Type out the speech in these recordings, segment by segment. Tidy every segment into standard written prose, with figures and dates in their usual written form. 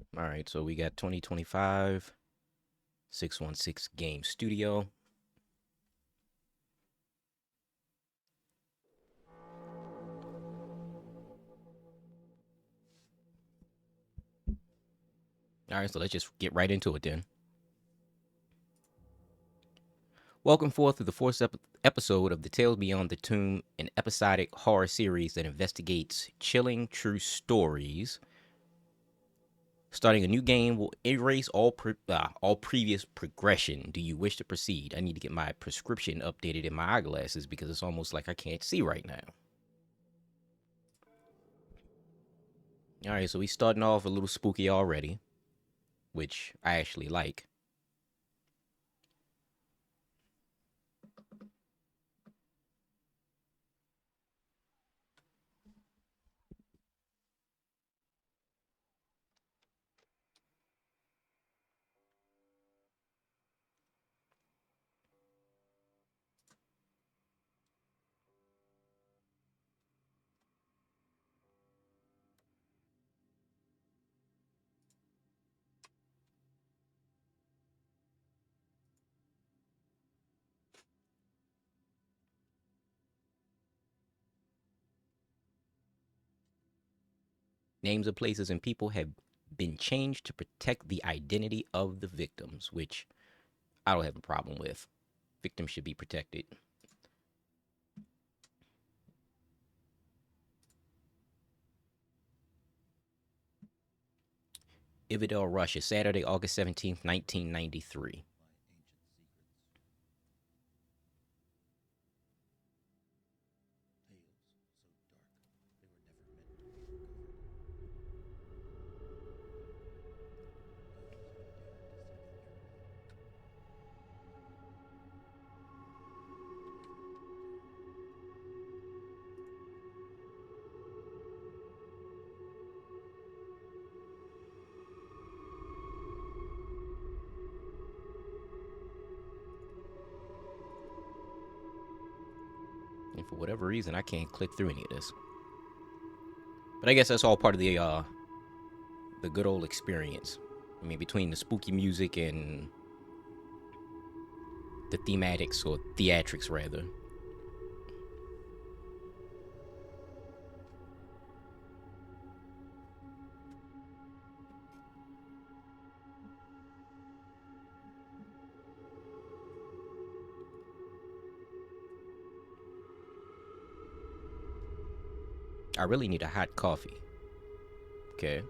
All right, so we got 2025 616 Game Studio. All right, so let's just get right into it then. Welcome forth to the fourth episode of the Tales Beyond the Tomb, an episodic horror series that investigates chilling true stories. Starting a new game will erase all previous progression. Do you wish to proceed? I need to get my prescription updated in my eyeglasses because it's almost like I can't see right now. All right, so we starting off a little spooky already, which I actually like. Names of places and people have been changed to protect the identity of the victims, which I don't have a problem with. Victims should be protected. Ivadel, Russia, Saturday, August 17th, 1993. And for whatever reason, I can't click through any of this. But I guess that's all part of the good old experience. I mean, between the spooky music and the thematics or theatrics rather. I really need a hot coffee. Okay.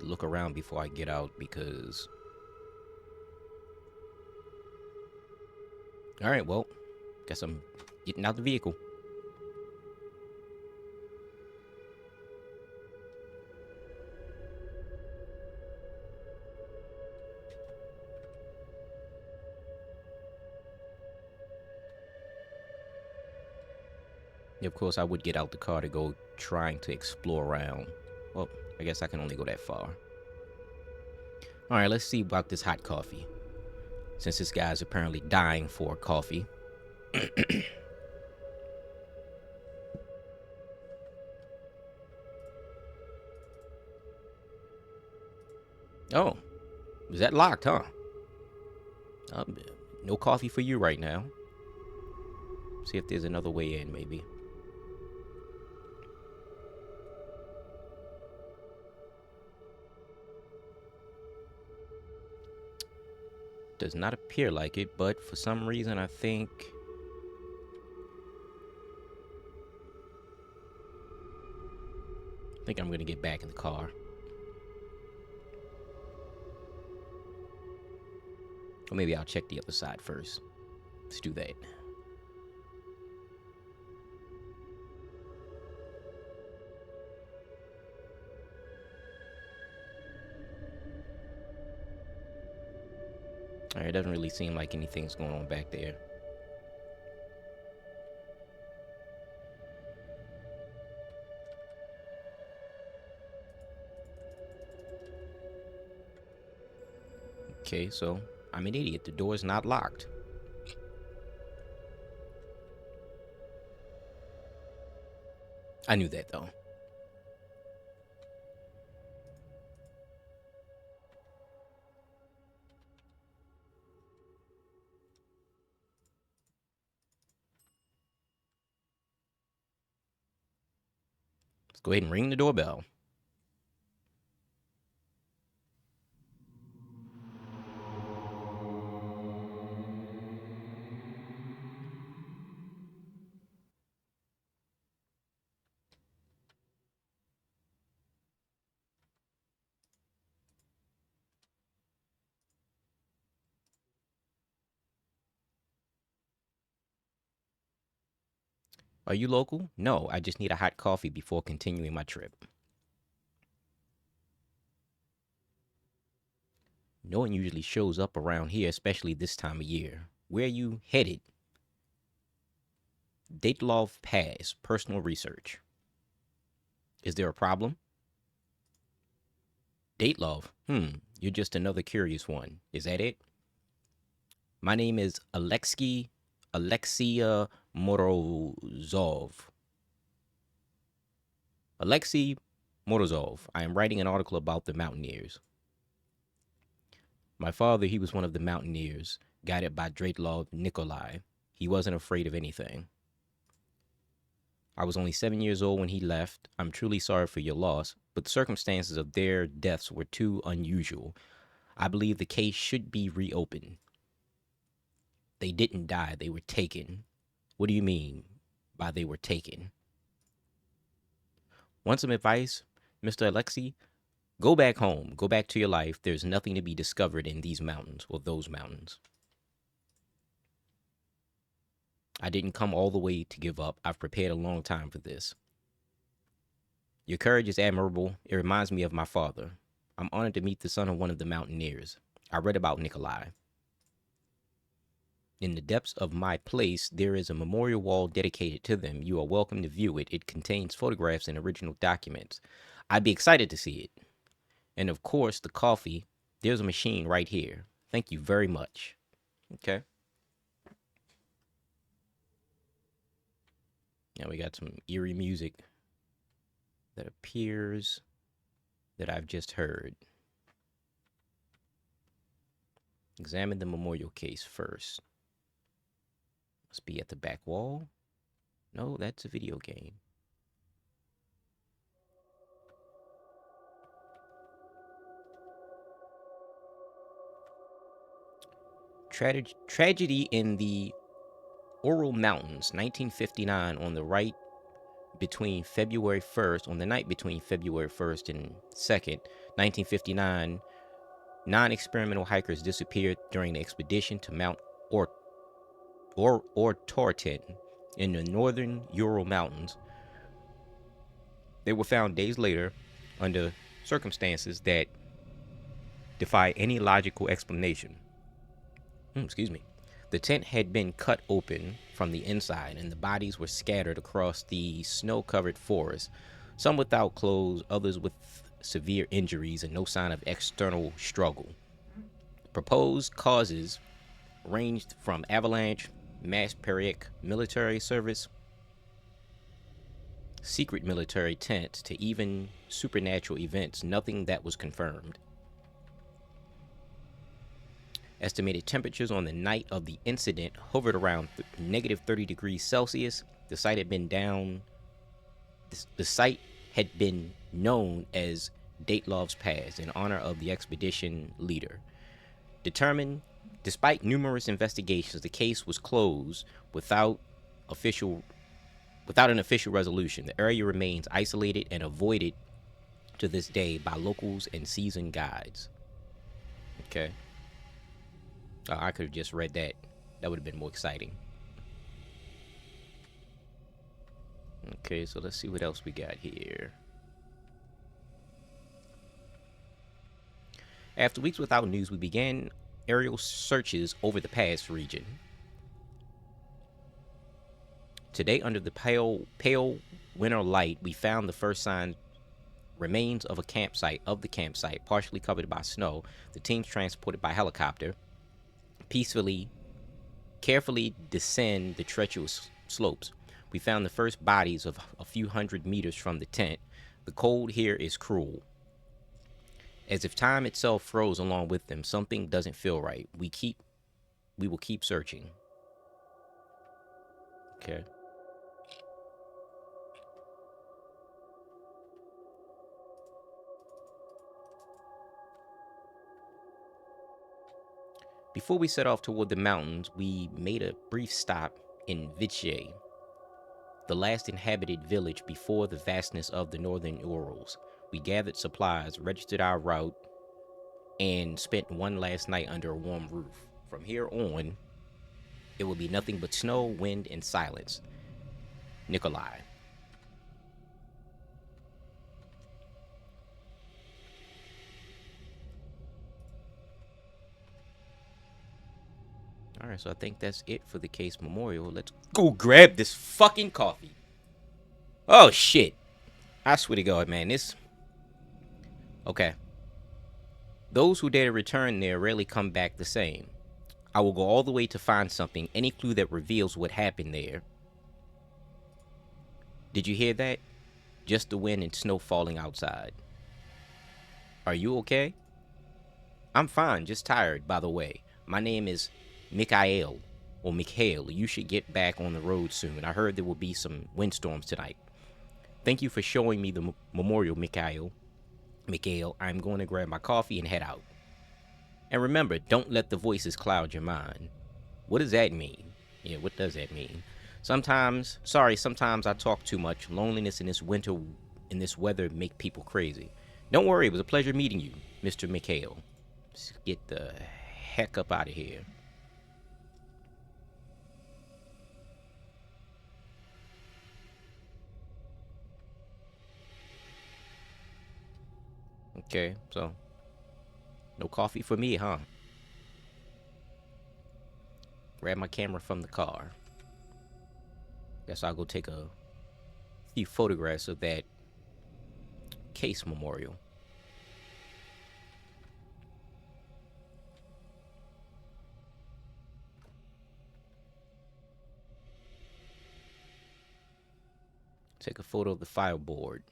Look around before I get out because. All right, well, guess I'm getting out the vehicle. Of course, I would get out the car to go trying to explore around. Well, I guess I can only go that far. All right, let's see about this hot coffee. Since this guy's apparently dying for coffee. Oh, is that locked, huh? No coffee for you right now. See if there's another way in, maybe. Does not appear like it, but for some reason I think I'm gonna get back in the car. Or maybe I'll check the other side first. Let's do that. Alright, it doesn't really seem like anything's going on back there. Okay, so I'm an idiot. The door's not locked. I knew that though. Let's go ahead and ring the doorbell. Are you local? No, I just need a hot coffee before continuing my trip. No one usually shows up around here, especially this time of year. Where are you headed? Datelov Pass, personal research. Is there a problem? Datelov? You're just another curious one. Is that it? My name is Alexei Morozov. Alexei Morozov. I am writing an article about the mountaineers. My father, he was one of the mountaineers, guided by Dreitlov Nikolai. He wasn't afraid of anything. I was only 7 years old when he left. I'm truly sorry for your loss, but the circumstances of their deaths were too unusual. I believe the case should be reopened. They didn't die, they were taken. What do you mean by they were taken? Want some advice, Mr. Alexei? Go back home. Go back to your life. There's nothing to be discovered in these mountains or those mountains. I didn't come all the way to give up. I've prepared a long time for this. Your courage is admirable. It reminds me of my father. I'm honored to meet the son of one of the mountaineers. I read about Nikolai. In the depths of my place, there is a memorial wall dedicated to them. You are welcome to view it. It contains photographs and original documents. I'd be excited to see it. And of course, the coffee. There's a machine right here. Thank you very much. Okay. Now we got some eerie music that appears that I've just heard. Examine the memorial case first. Must be at the back wall. No, that's a video game. Tragedy in the Ural Mountains, 1959, on the night between February 1st and 2nd, 1959, 9 experimental hikers disappeared during the expedition to Mount Ortorten in the northern Ural Mountains. They were found days later under circumstances that defy any logical explanation. Excuse me. The tent had been cut open from the inside, and the bodies were scattered across the snow-covered forest, some without clothes, others with severe injuries and no sign of external struggle. Proposed causes ranged from avalanche, mass periodic military service, secret military tents, to even supernatural events. Nothing that was confirmed. Estimated temperatures on the night of the incident hovered around negative 30 degrees Celsius. The site had been known as Datelov's Pass in honor of the expedition leader. Despite numerous investigations, the case was closed without an official resolution. The area remains isolated and avoided to this day by locals and seasoned guides. Okay. I could have just read that. That would have been more exciting. Okay, so let's see what else we got here. After weeks without news, we began aerial searches over the pass region. Today, under the pale winter light, we found the first remains of the campsite, partially covered by snow. The teams transported by helicopter carefully descend the treacherous slopes. We found the first bodies of a few hundred meters from the tent. The cold here is cruel. As if time itself froze along with them, something doesn't feel right. We will keep searching. Okay. Before we set off toward the mountains, we made a brief stop in Vichy, the last inhabited village before the vastness of the northern Urals. We gathered supplies, registered our route, and spent one last night under a warm roof. From here on, it will be nothing but snow, wind, and silence. Nikolai. Alright, so I think that's it for the case memorial. Let's go grab this fucking coffee. Oh, shit. I swear to God, man, this... Okay. Those who dare to return there rarely come back the same. I will go all the way to find something, any clue that reveals what happened there. Did you hear that? Just the wind and snow falling outside. Are you okay? I'm fine, just tired, by the way. My name is Mikhail, or Mikhail. You should get back on the road soon. I heard there will be some windstorms tonight. Thank you for showing me the memorial, Mikhail. Mikhail, I'm going to grab my coffee and head out. And remember, don't let the voices cloud your mind. What does that mean? Yeah, what does that mean? Sometimes I talk too much. Loneliness in this weather make people crazy. Don't worry, it was a pleasure meeting you, Mr. Mikhail. Let's get the heck up out of here. Okay, so no coffee for me, huh? Grab my camera from the car. Guess I'll go take a few photographs of that case memorial. Take a photo of the fireboard.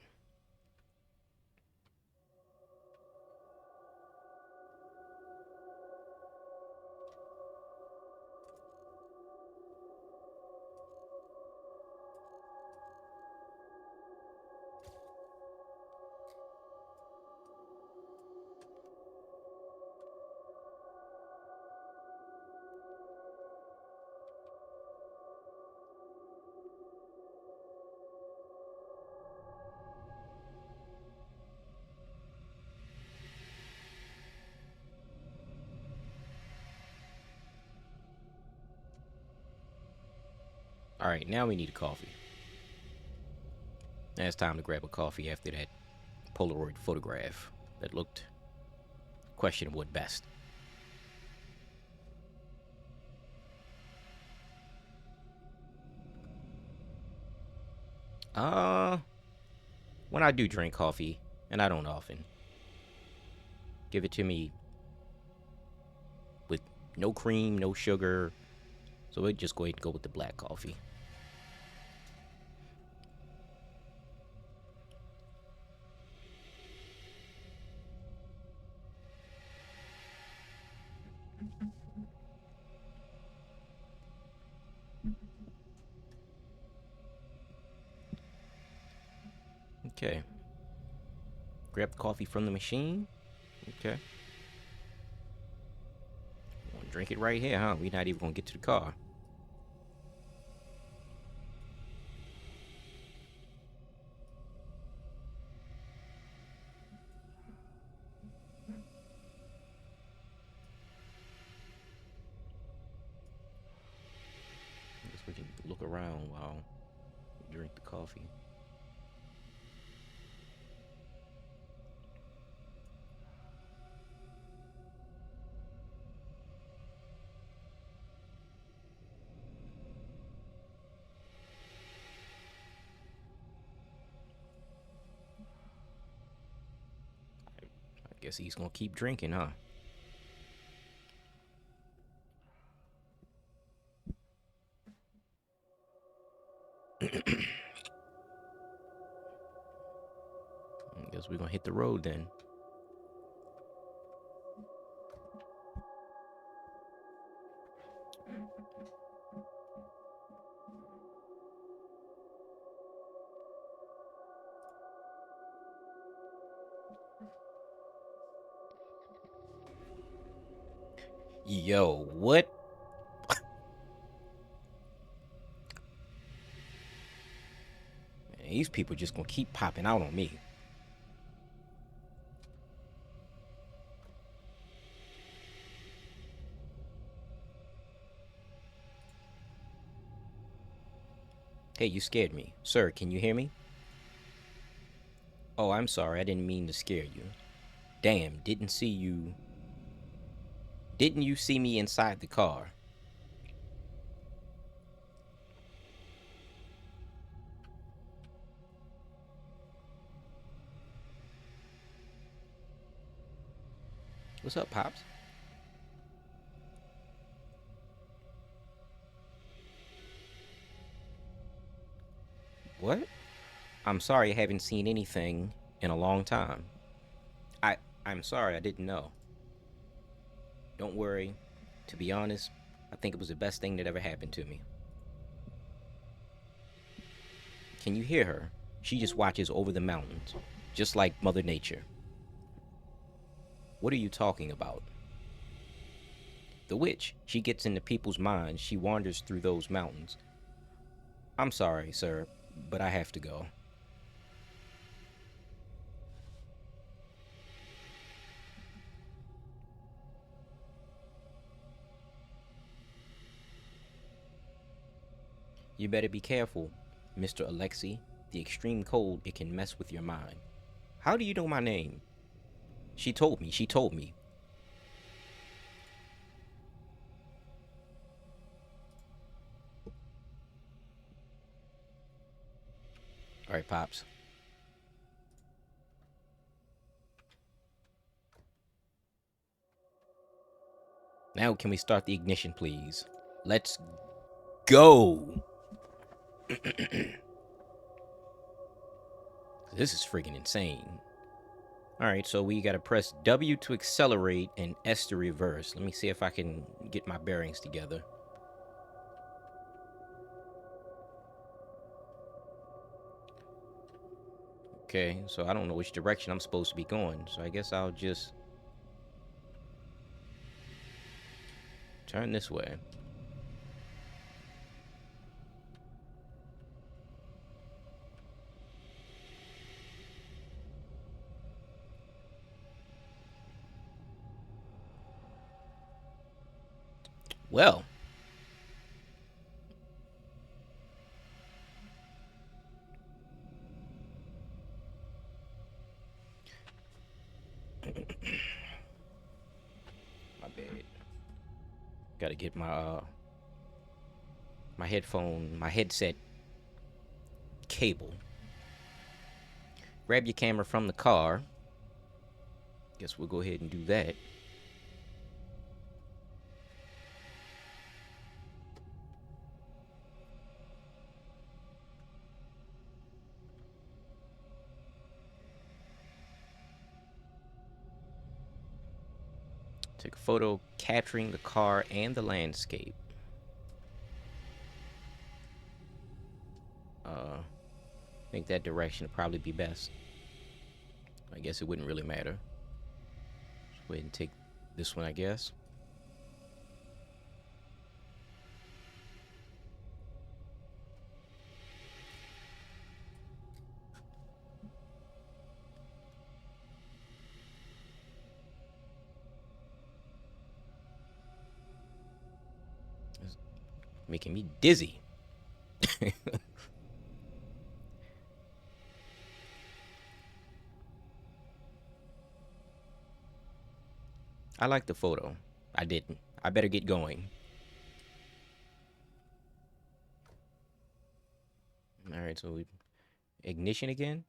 Alright, now we need a coffee. Now it's time to grab a coffee after that Polaroid photograph that looked questionable at best. When I do drink coffee, and I don't often, give it to me with no cream, no sugar. So we'll just go ahead and go with the black coffee. Okay. Grab the coffee from the machine. Okay. Drink it right here, huh? We're not even gonna get to the car. I guess we can look around while we drink the coffee. I guess he's gonna keep drinking, huh? I guess we're gonna hit the road then. Yo, what? Man, these people just gonna keep popping out on me. Hey, you scared me. Sir, can you hear me? Oh, I'm sorry. I didn't mean to scare you. Damn, didn't see you. Didn't you see me inside the car? What's up, Pops? What? I'm sorry I haven't seen anything in a long time. I I'm sorry I didn't know. Don't worry. To be honest, I think it was the best thing that ever happened to me. Can you hear her? She just watches over the mountains, just like Mother Nature. What are you talking about? The witch. She gets into people's minds. She wanders through those mountains. I'm sorry, sir, but I have to go. You better be careful, Mr. Alexei. The extreme cold, it can mess with your mind. How do you know my name? She told me. She told me. All right, Pops. Now, can we start the ignition, please? Let's go. This is freaking insane. All right, so we got to press W to accelerate and S to reverse. Let me see if I can get my bearings together. Okay, so I don't know which direction I'm supposed to be going, so I guess I'll just turn this way. Well, my bad. Got to get my headset cable. Grab your camera from the car. Guess we'll go ahead and do that. Take a photo capturing the car and the landscape. I think that direction would probably be best. I guess it wouldn't really matter. Just go ahead and take this one, I guess. It's making me dizzy. I like the photo. I didn't. I better get going. All right, so ignition again.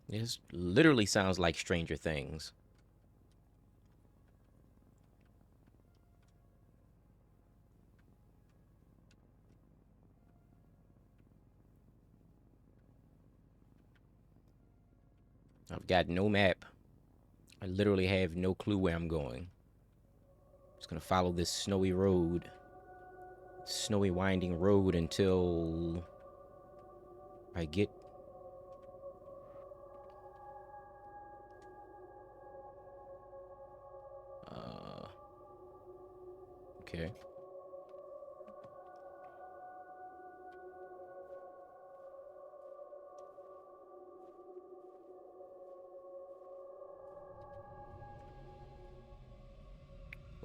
This literally sounds like Stranger Things. I've got no map. I literally have no clue where I'm going. Just gonna follow this snowy road. Snowy winding road until I get Okay.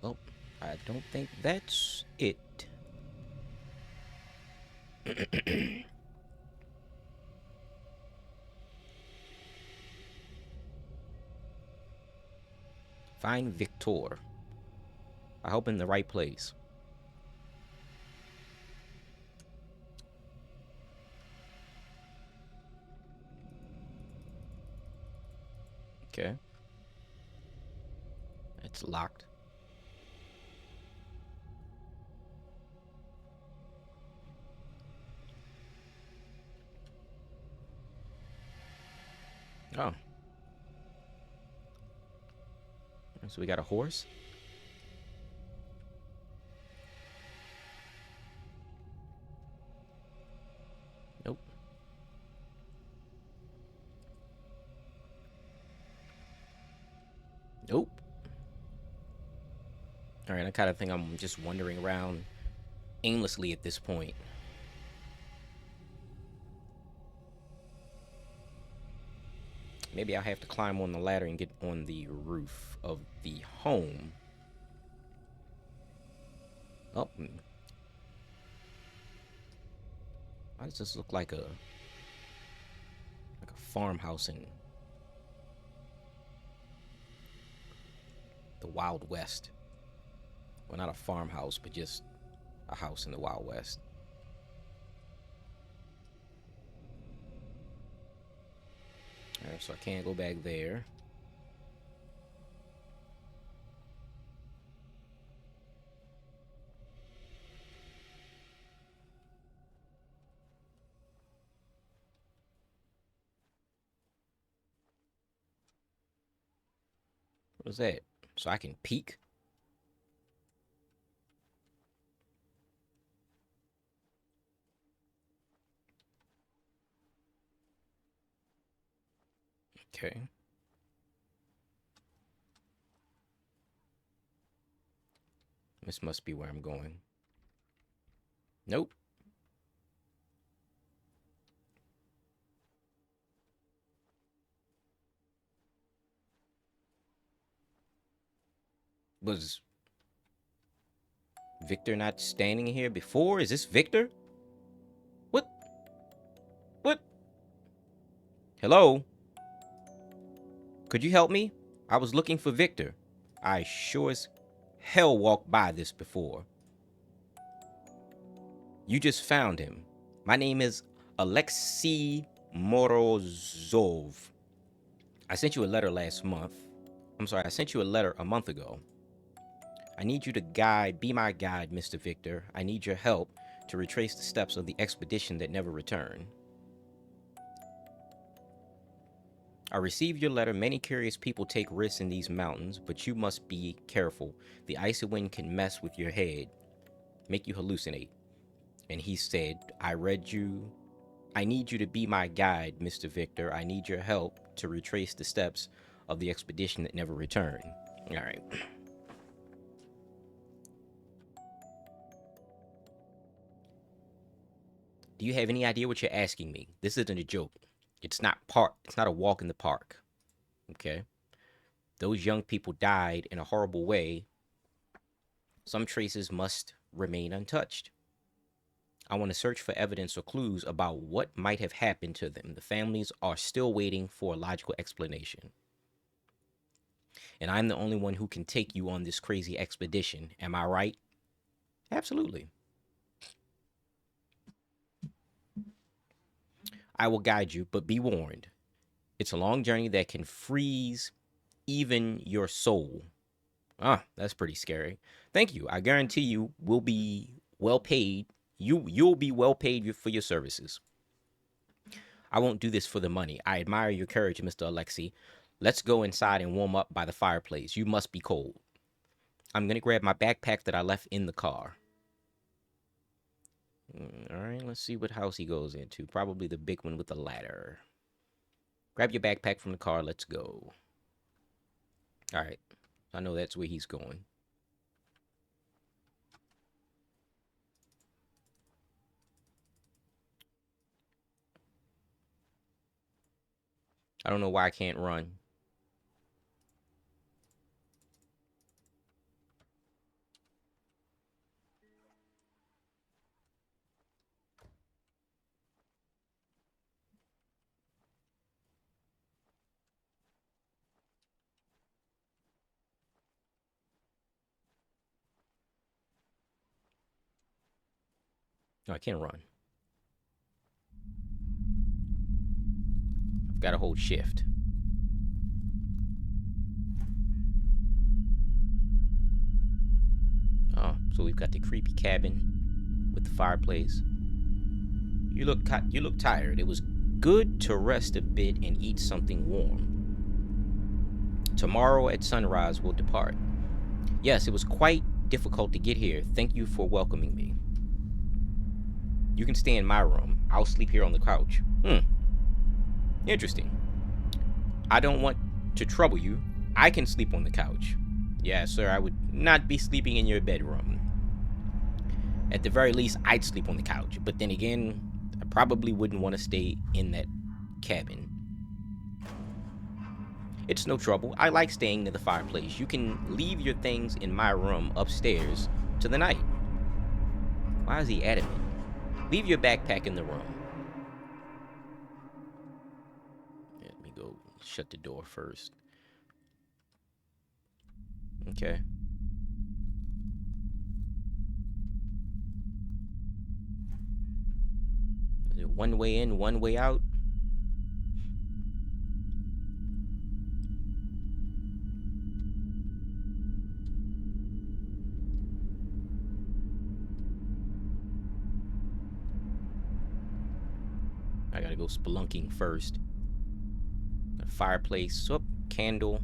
Well, I don't think that's it. Find Victor. I hope in the right place. Okay. It's locked. Oh. So we got a horse? Nope. Nope. Alright, I kind of think I'm just wandering around aimlessly at this point. Maybe I'll have to climb on the ladder and get on the roof of the home. Oh. Why does this look like a farmhouse in the Wild West? Well, not a farmhouse, but just a house in the Wild West. Alright, so I can't go back there. What is that? So I can peek? Okay. This must be where I'm going. Nope. Was Victor not standing here before? Is this Victor? What? What? Hello? Could you help me? I was looking for Victor. I sure as hell walked by this before. You just found him. My name is Alexei Morozov. I sent you a letter last month. I'm sorry, I sent you a letter a month ago. I need you to be my guide, Mr. Victor. I need your help to retrace the steps of the expedition that never returned. I received your letter. Many curious people take risks in these mountains, but you must be careful. The icy wind can mess with your head, make you hallucinate. And he said, I read you. I need you to be my guide, Mr. Victor. I need your help to retrace the steps of the expedition that never returned. All right. Do you have any idea what you're asking me? This isn't a joke. It's not a walk in the park. Okay? Those young people died in a horrible way. Some traces must remain untouched. I want to search for evidence or clues about what might have happened to them. The families are still waiting for a logical explanation. And I'm the only one who can take you on this crazy expedition. Am I right? Absolutely. I will guide you, but be warned. It's a long journey that can freeze even your soul. Ah, that's pretty scary. Thank you. I guarantee you will be well paid. You'll be well paid for your services. I won't do this for the money. I admire your courage, Mr. Alexei. Let's go inside and warm up by the fireplace. You must be cold. I'm going to grab my backpack that I left in the car. All right, let's see what house he goes into. Probably the big one with the ladder. Grab your backpack from the car. Let's go. All right. I know that's where he's going. I don't know why I can't run. No, I can't run. I've got to hold shift. Oh, so we've got the creepy cabin with the fireplace. You look tired. It was good to rest a bit and eat something warm. Tomorrow at sunrise we'll depart. Yes, it was quite difficult to get here. Thank you for welcoming me. You can stay in my room. I'll sleep here on the couch. Interesting. I don't want to trouble you. I can sleep on the couch. Yeah, sir, I would not be sleeping in your bedroom. At the very least, I'd sleep on the couch. But then again, I probably wouldn't want to stay in that cabin. It's no trouble. I like staying near the fireplace. You can leave your things in my room upstairs to the night. Why is he adamant? Leave your backpack in the room. Let me go shut the door first. Okay. Is it one way in, one way out? I gotta go spelunking first. Got a fireplace. Oh, candle.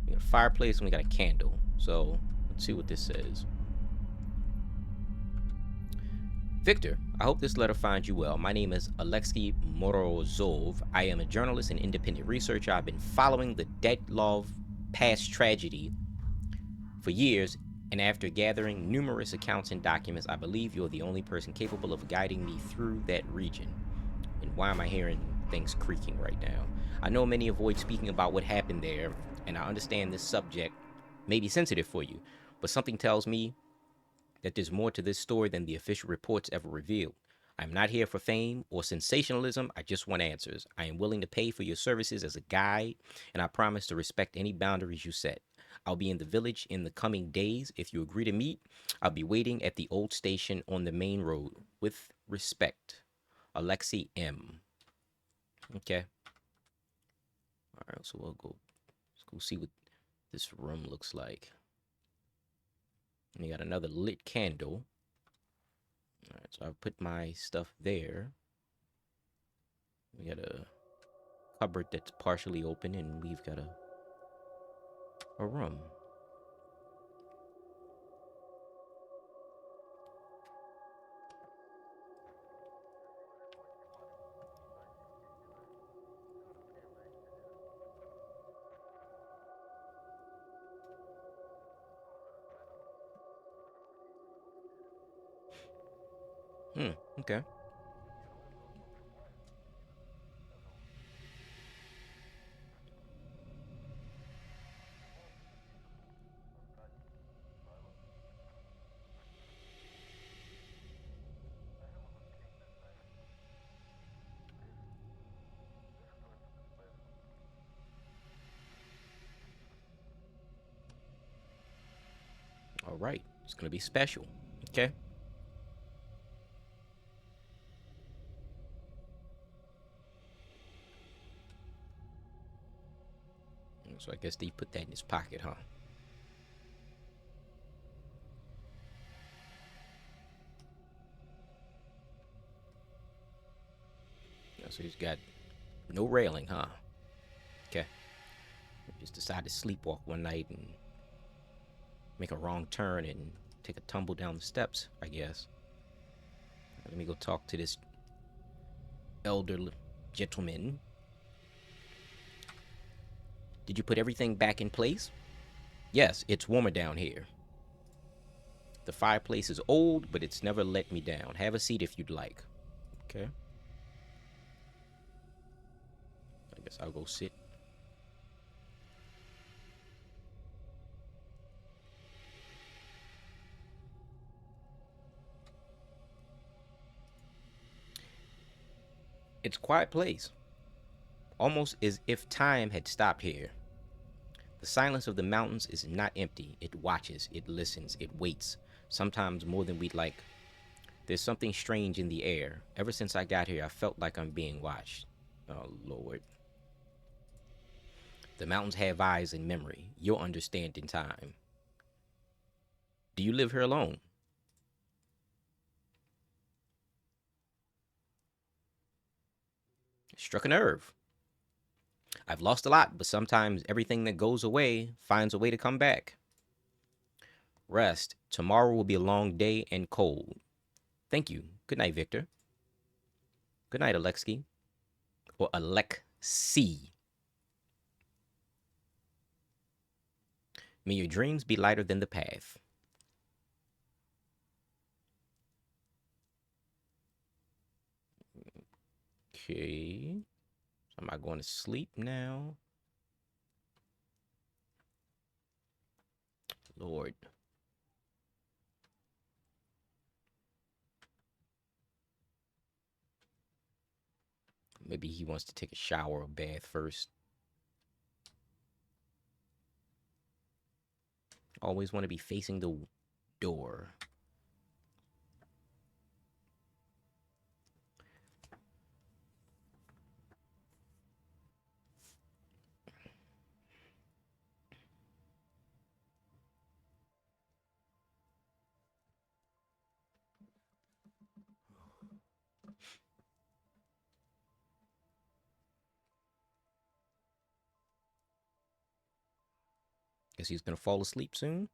We got a fireplace and we got a candle. So let's see what this says. Victor, I hope this letter finds you well. My name is Alexei Morozov. I am a journalist and independent researcher. I've been following the Detlov Pass tragedy for years, and after gathering numerous accounts and documents, I believe you're the only person capable of guiding me through that region. And why am I hearing things creaking right now? I know many avoid speaking about what happened there, and I understand this subject may be sensitive for you, but something tells me that there's more to this story than the official reports ever revealed. I'm not here for fame or sensationalism. I just want answers. I am willing to pay for your services as a guide, and I promise to respect any boundaries you set. I'll be in the village in the coming days. If you agree to meet, I'll be waiting at the old station on the main road. With respect, Alexei M. Okay. All right, so let's go see what this room looks like. And you got another lit candle. All right, so I've put my stuff there. We got a cupboard that's partially open, and we've got a room. Okay. All right. It's going to be special. Okay. So I guess they put that in his pocket, huh? So he's got no railing, huh? Okay. Just decided to sleepwalk one night and make a wrong turn and take a tumble down the steps, I guess. Let me go talk to this elder gentleman. Did you put everything back in place? Yes, it's warmer down here. The fireplace is old, but it's never let me down. Have a seat if you'd like. Okay. I guess I'll go sit. It's a quiet place, almost as if time had stopped here. The silence of the mountains is not empty. It watches, it listens, it waits, sometimes more than we'd like. There's something strange in the air. Ever since I got here, I felt like I'm being watched. Oh, Lord. The mountains have eyes and memory. You'll understand in time. Do you live here alone? Struck a nerve. I've lost a lot, but sometimes everything that goes away finds a way to come back. Rest. Tomorrow will be a long day and cold. Thank you. Good night, Victor. Good night, Alexi. Or Alexi. May your dreams be lighter than the path. Okay. So am I going to sleep now? Lord. Maybe he wants to take a shower or bath first. Always want to be facing the door. Guess he's gonna fall asleep soon.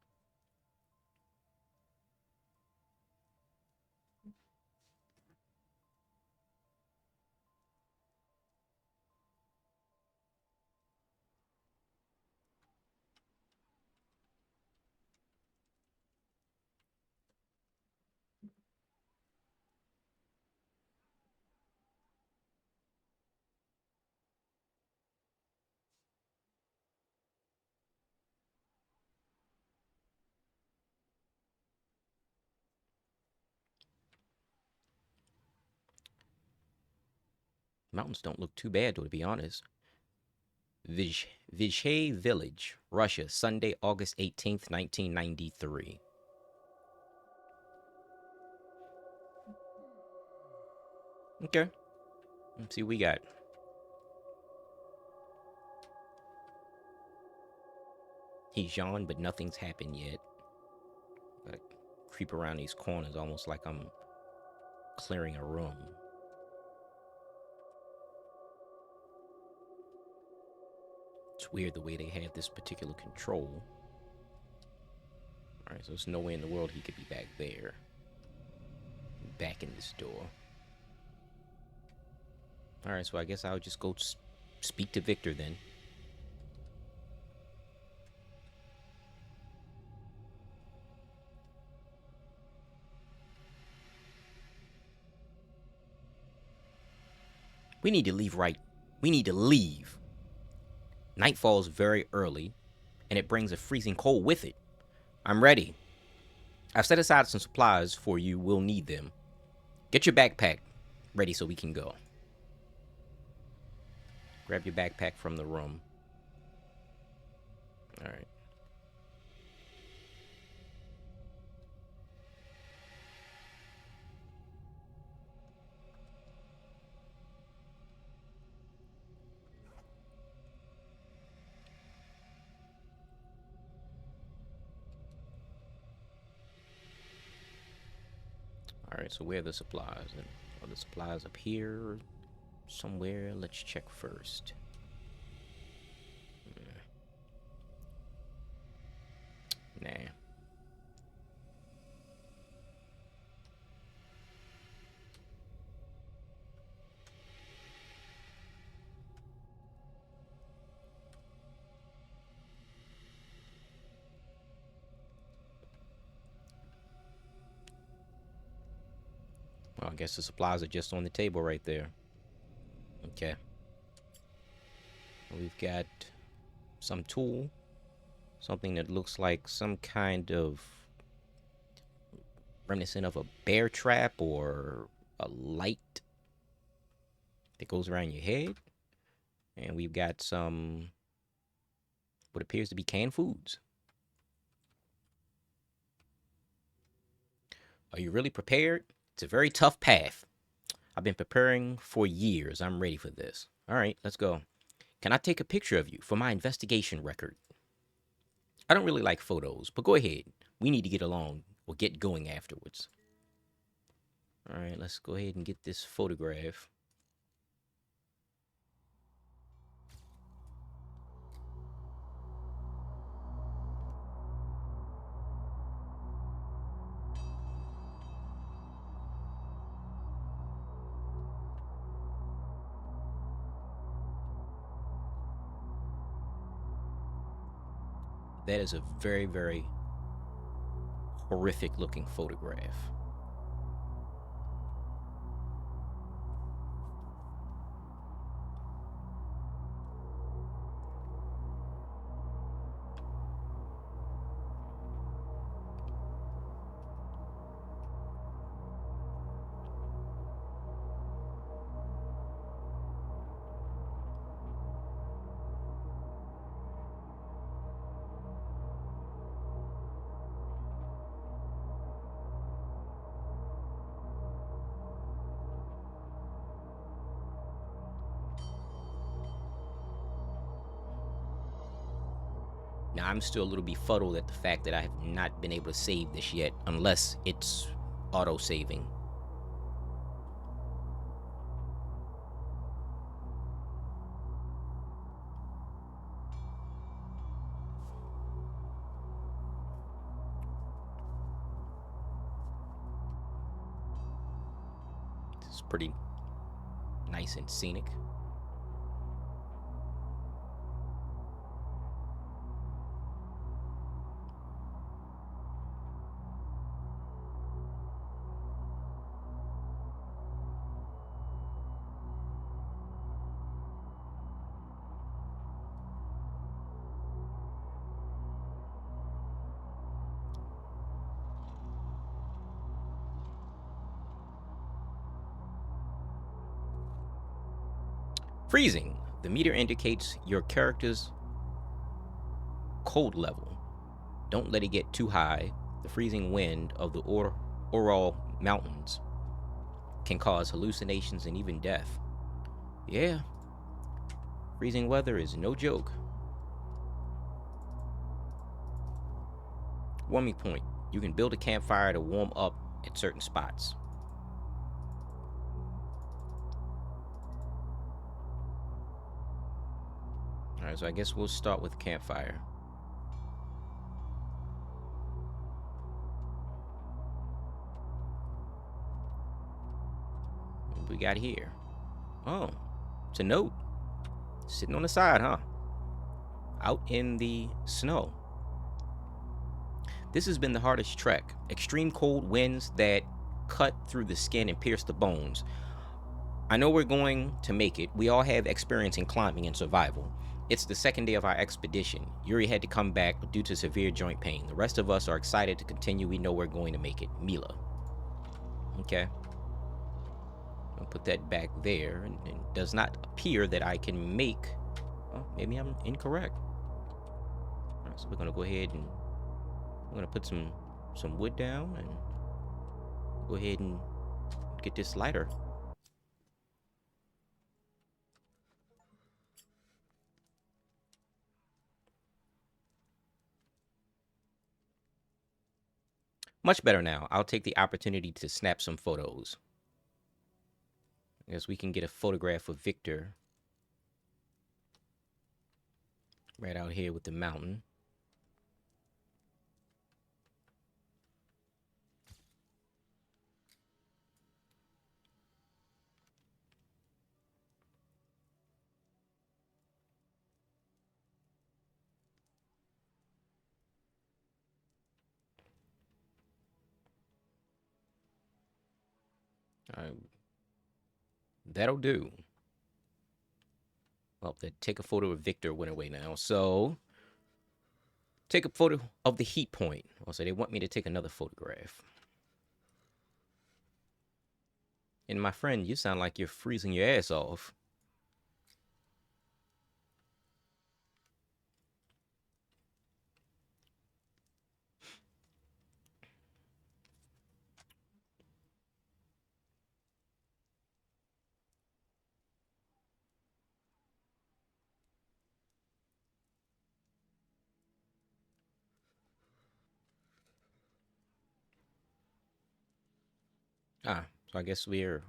Mountains don't look too bad, though, to be honest. Vichy Village, Russia, Sunday, August 18th, 1993. Okay. Let's see what we got. He's yawned, but nothing's happened yet. Gotta creep around these corners almost like I'm clearing a room. It's weird the way they have this particular control. Alright, so there's no way in the world he could be back there. Back in this door. Alright, so I guess I'll just go speak to Victor then. We need to leave We need to leave. Night falls very early, and it brings a freezing cold with it. I'm ready. I've set aside some supplies for you. We'll need them. Get your backpack ready so we can go. Grab your backpack from the room. All right. All right, so where are the supplies? Are the supplies up here somewhere? Let's check first. Nah. Well, I guess the supplies are just on the table right there. Okay. We've got some tool, something that looks like some kind of reminiscent of a bear trap or a light that goes around your head. And we've got some what appears to be canned foods. Are you really prepared? It's a very tough path. I've been preparing for years. I'm ready for this. All right, let's go. Can I take a picture of you for my investigation record? I don't really like photos, but go ahead. We need to get along or get going afterwards. All right, let's go ahead and get this photograph. That is a very, very horrific looking photograph. Now, I'm still a little befuddled at the fact that I have not been able to save this yet, unless it's auto saving. It's pretty nice and scenic. Freezing. The meter indicates your character's cold level. Don't let it get too high. The freezing wind of the Ural Mountains can cause hallucinations and even death. Yeah, freezing weather is no joke. Warming point. You can build a campfire to warm up at certain spots. Alright, so I guess we'll start with campfire. What we got here? Oh, it's a note. Sitting on the side, huh? Out in the snow. This has been the hardest trek. Extreme cold winds that cut through the skin and pierce the bones. I know we're going to make it. We all have experience in climbing and survival. It's the second day of our expedition. Yuri had to come back due to severe joint pain. The rest of us are excited to continue. We know we're going to make it. Mila. Okay. I'll put that back there. And it does not appear that I can make... Oh, maybe I'm incorrect. All right, so we're going to go ahead and... I'm going to put some wood down and go ahead and get this lighter. Much better now. I'll take the opportunity to snap some photos. I guess we can get a photograph of Victor right out here with the mountain. That'll do. Well, the take a photo of Victor went away now. So take a photo of the heat point. Also, they want me to take another photograph. And my friend, you sound like you're freezing your ass off. So I guess we're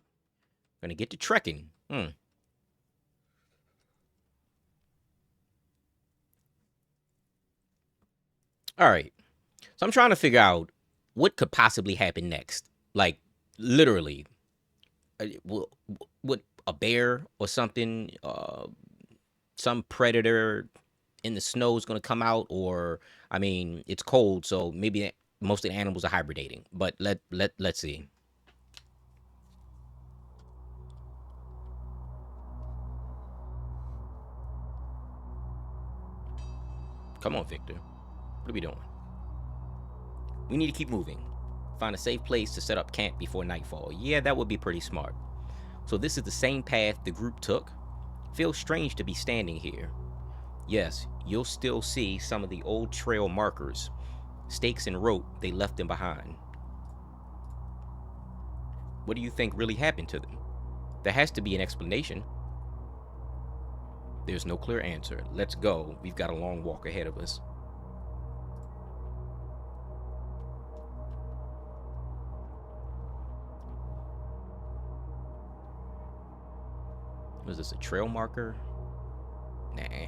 gonna get to trekking. All right. So I'm trying to figure out what could possibly happen next. Like, literally, what a bear or something, some predator in the snow is going to come out, or I mean, it's cold, so maybe most of the animals are hibernating. But let's see. Come on, Victor. What are we doing? We need to keep moving. Find a safe place to set up camp before nightfall. Yeah, that would be pretty smart. So this is the same path the group took. Feels strange to be standing here. Yes, you'll still see some of the old trail markers, stakes and rope they left them behind. What do you think really happened to them? There has to be an explanation. There's no clear answer. Let's go. We've got a long walk ahead of us. Was this a trail marker? Nah.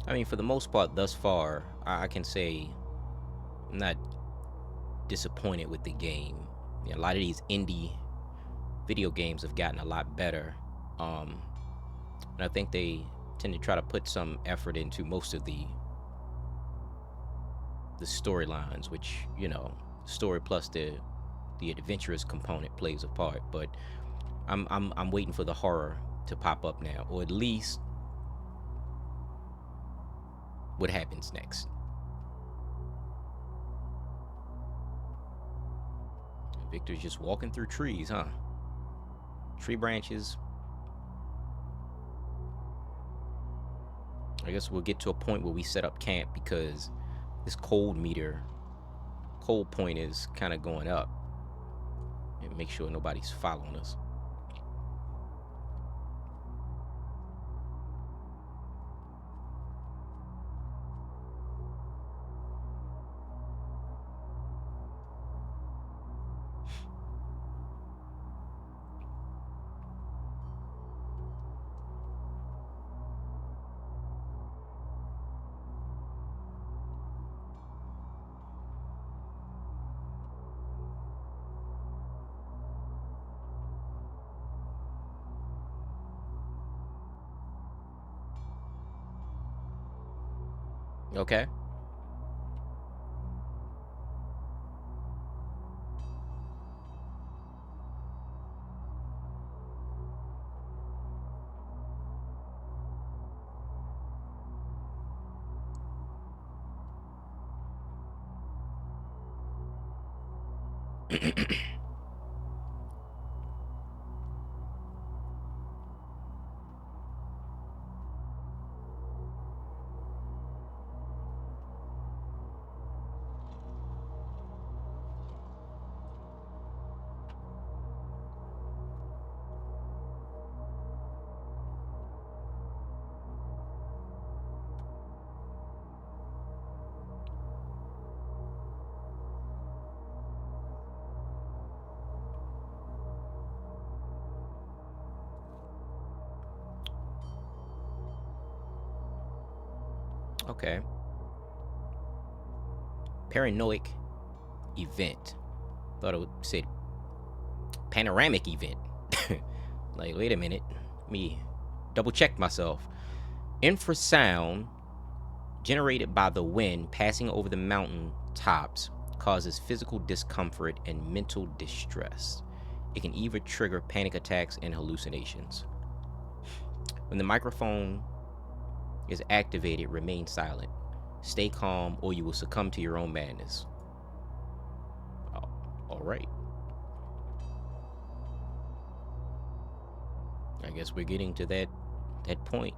I mean, for the most part, thus far, I can say I'm not disappointed with the game. A lot of these indie video games have gotten a lot better. And I think they tend to try to put some effort into most of the storylines, which, story plus the adventurous component plays a part. But I'm waiting for the horror to pop up now, or at least what happens next. Victor's just walking through trees, huh? Tree branches. I guess we'll get to a point where we set up camp because this cold point is kind of going up. And make sure nobody's following us. Okay. Okay. Paranoid event. Thought it would say panoramic event. Like, wait a minute. Let me double check myself. Infrasound generated by the wind passing over the mountain tops, causes physical discomfort and mental distress. It can even trigger panic attacks and hallucinations. When the microphone is activated, remain silent. Stay calm or you will succumb to your own madness. Oh, all right. I guess we're getting to that point.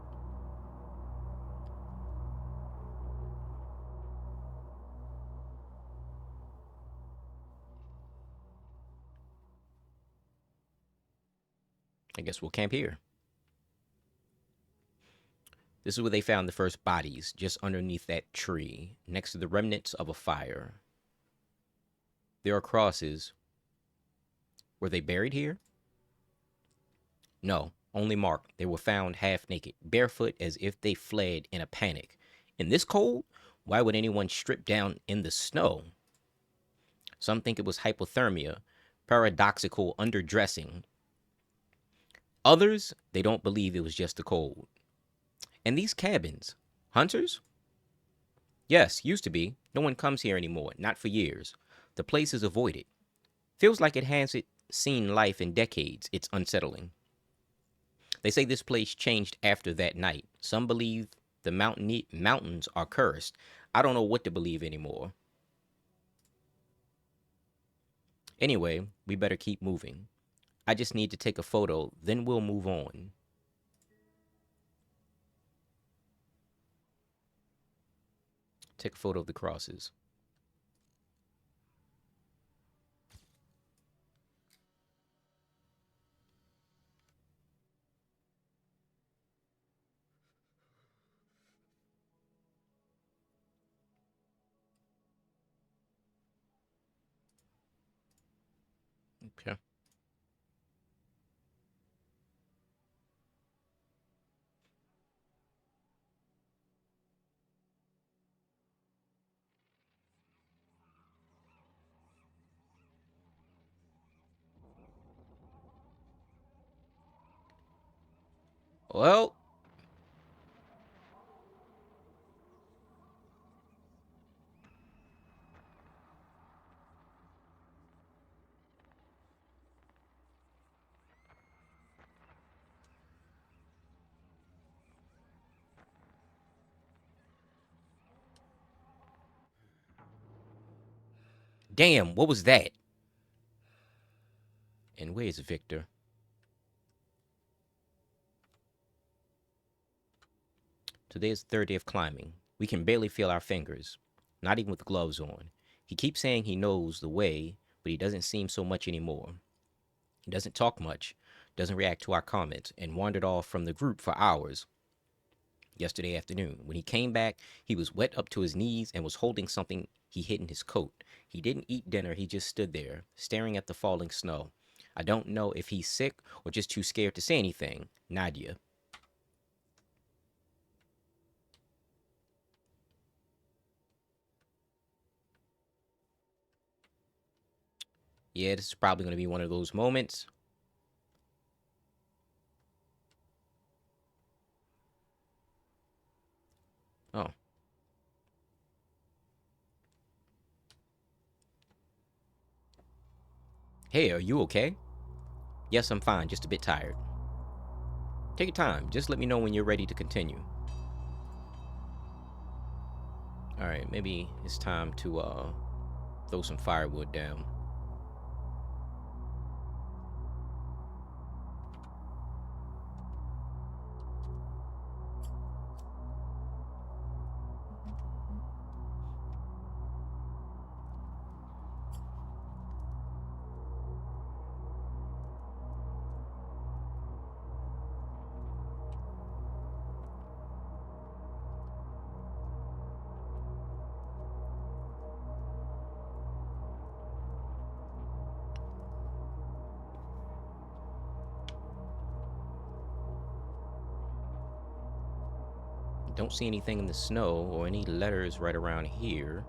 I guess we'll camp here. This is where they found the first bodies, just underneath that tree, next to the remnants of a fire. There are crosses. Were they buried here? No, only marked. They were found half naked, barefoot, as if they fled in a panic. In this cold, why would anyone strip down in the snow? Some think it was hypothermia, paradoxical underdressing. Others, they don't believe it was just the cold. And these cabins, hunters? Yes, used to be. No one comes here anymore, not for years. The place is avoided. Feels like it hasn't seen life in decades. It's unsettling. They say this place changed after that night. Some believe the mountains are cursed. I don't know what to believe anymore. Anyway, we better keep moving. I just need to take a photo, then we'll move on. Take a photo of the crosses. Okay. Well, damn, what was that? And where's Victor? Today is the third day of climbing. We can barely feel our fingers, not even with gloves on. He keeps saying he knows the way, but he doesn't seem so much anymore. He doesn't talk much, doesn't react to our comments, and wandered off from the group for hours yesterday afternoon. When he came back, he was wet up to his knees and was holding something he hid in his coat. He didn't eat dinner, he just stood there, staring at the falling snow. I don't know if he's sick or just too scared to say anything. Nadia. Yeah, this is probably going to be one of those moments. Oh. Hey, are you okay? Yes, I'm fine, just a bit tired. Take your time. Just let me know when you're ready to continue. Alright, maybe it's time to throw some firewood down. Don't see anything in the snow or any letters right around here.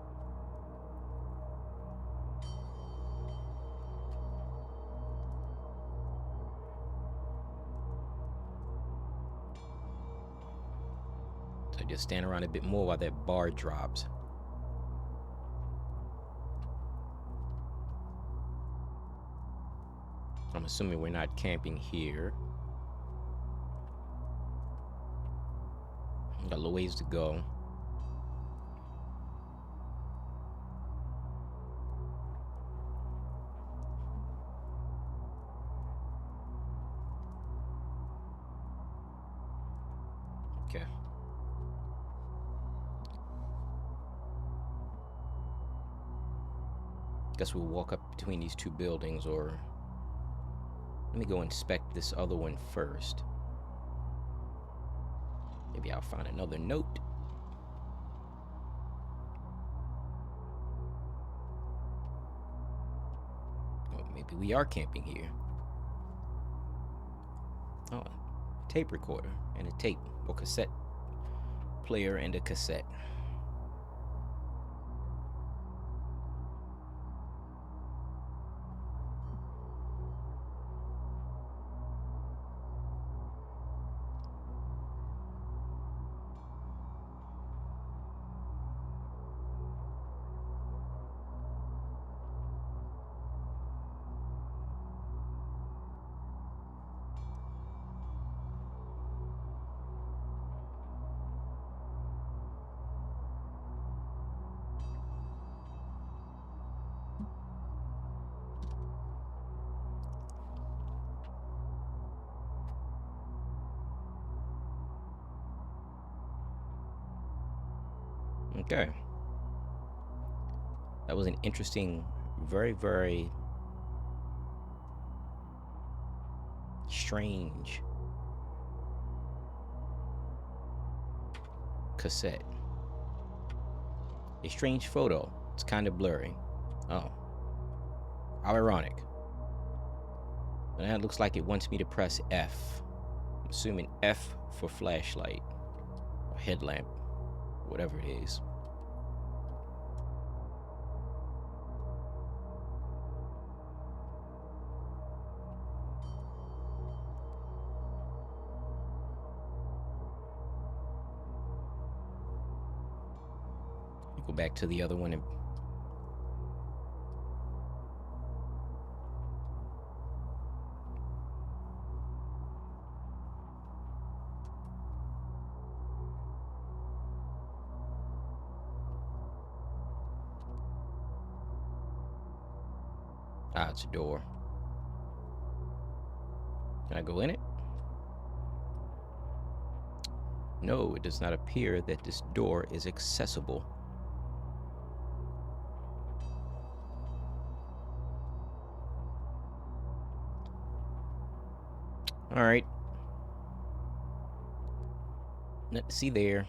I just stand around a bit more while that bar drops. I'm assuming we're not camping here. Got a little ways to go. Okay. Guess we'll walk up between these two buildings, or let me go inspect this other one first. Maybe I'll find another note. Oh, maybe we are camping here. Oh, tape recorder and a tape or cassette player and a cassette. Okay. That was an interesting, very, very strange cassette. A strange photo. It's kind of blurry. Oh. How ironic. And that looks like it wants me to press F. I'm assuming F for flashlight or headlamp, whatever it is. Go back to the other one and it's a door. Can I go in it? No, it does not appear that this door is accessible. All right. Let's see there.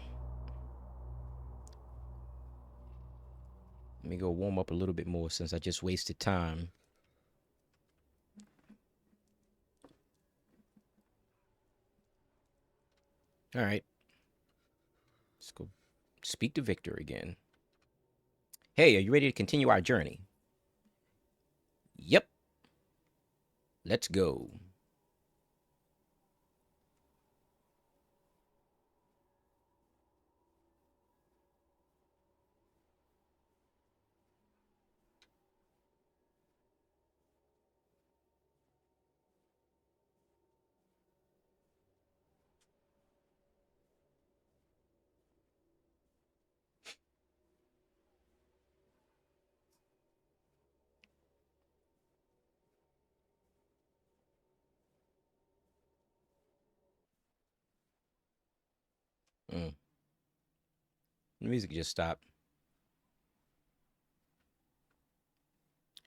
Let me go warm up a little bit more since I just wasted time. All right. Let's go speak to Victor again. Hey, are you ready to continue our journey? Yep. Let's go. The music just stopped.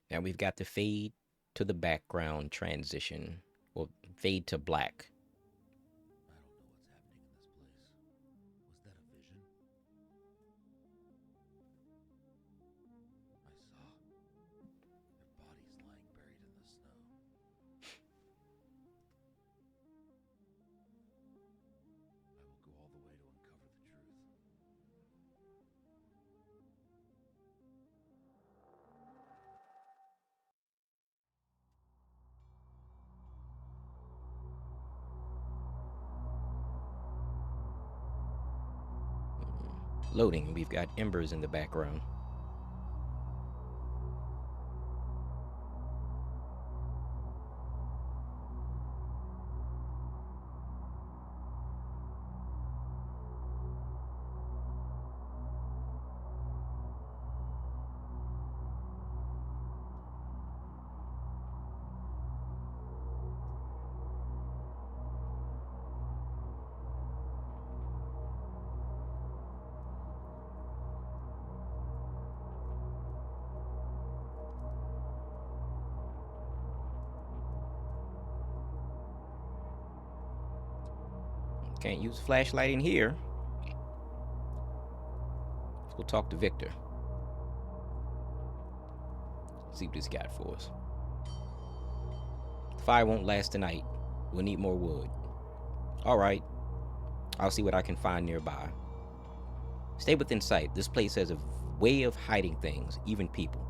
Now we've got the fade to the background transition, or fade to black. I don't know what's happening in this place. Was that a vision? I saw their bodies lying buried in the snow. I will go all the way to uncover the truth. Loading. We've got embers in the background. Can't use a flashlight in here. Let's go talk to Victor. See what he's got for us. The fire won't last tonight. We'll need more wood. All right. I'll see what I can find nearby. Stay within sight. This place has a way of hiding things, even people.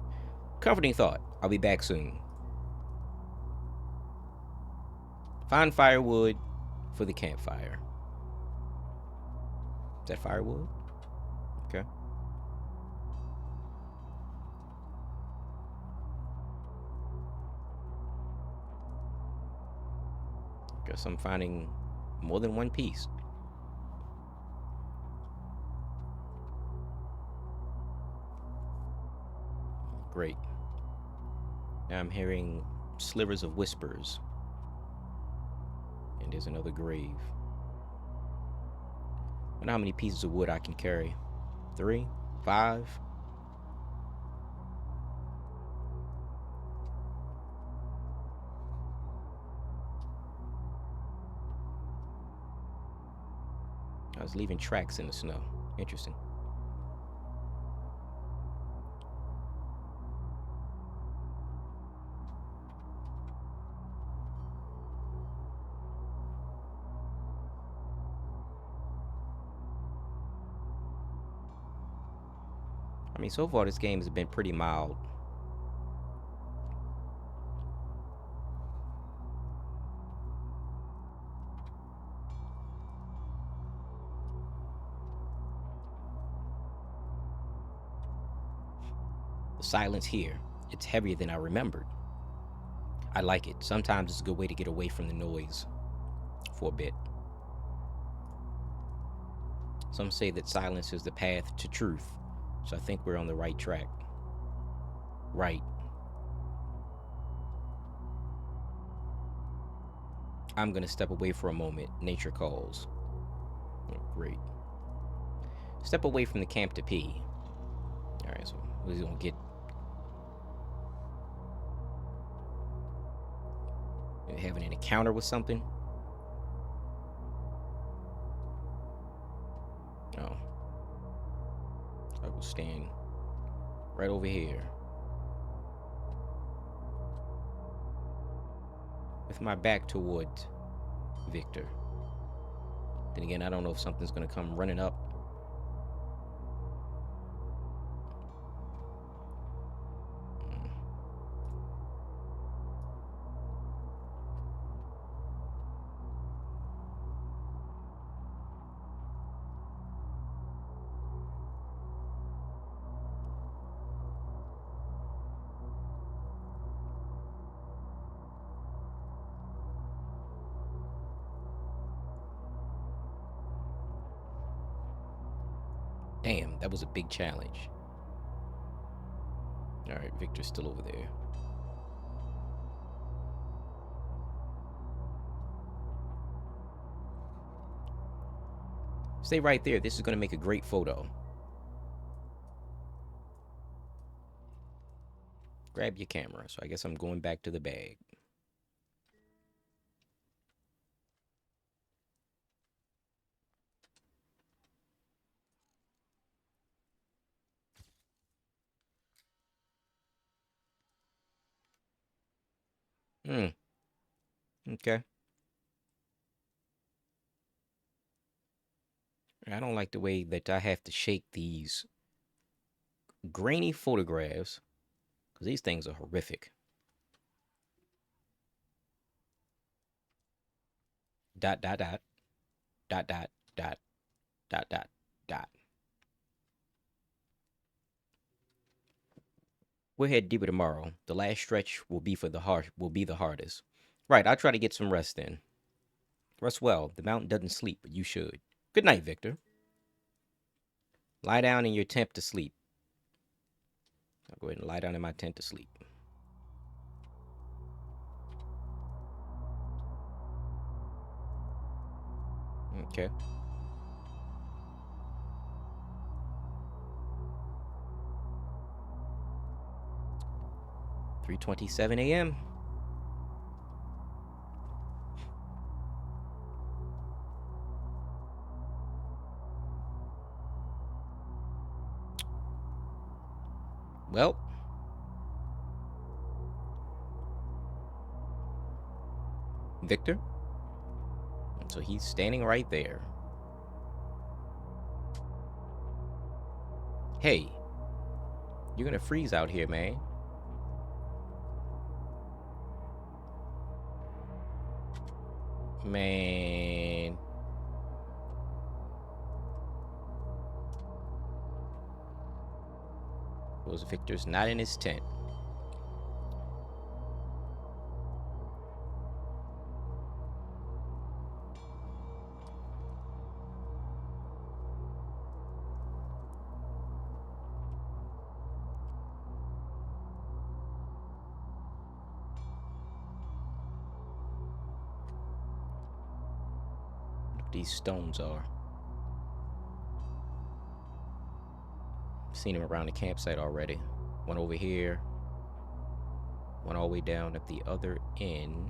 Comforting thought. I'll be back soon. Find firewood for the campfire. Is that firewood? Okay. Guess I'm finding more than one piece. Great. Now I'm hearing slivers of whispers. And there's another grave. I wonder how many pieces of wood I can carry. 3? 5? I was leaving tracks in the snow. Interesting. I mean, so far this game has been pretty mild. The silence here, it's heavier than I remembered. I like it. Sometimes it's a good way to get away from the noise for a bit. Some say that silence is the path to truth, so I think we're on the right track. Right. I'm gonna step away for a moment. Nature calls. Oh, great. Step away from the camp to pee. Alright, so we're gonna get. Having an encounter with something? No. I will stand right over here. With my back toward Victor. Then again, I don't know if something's gonna come running up. Damn, that was a big challenge. Alright, Victor's still over there. Stay right there. This is going to make a great photo. Grab your camera. So I guess I'm going back to the bag. Okay. I don't like the way that I have to shake these grainy photographs because these things are horrific. Dot, dot, dot, dot, dot, dot, dot, dot, dot. We'll head deeper tomorrow. The last stretch will be the hardest. Right, I'll try to get some rest in. Rest well. The mountain doesn't sleep, but you should. Good night, Victor. Lie down in your tent to sleep. I'll go ahead and lie down in my tent to sleep. Okay. $3:27 a.m. Well, Victor. So he's standing right there. Hey, you're gonna freeze out here, man. Man. Was Victor's not in his tent. Look what these stones are. Seen them around the campsite already. One over here. One all the way down at the other end.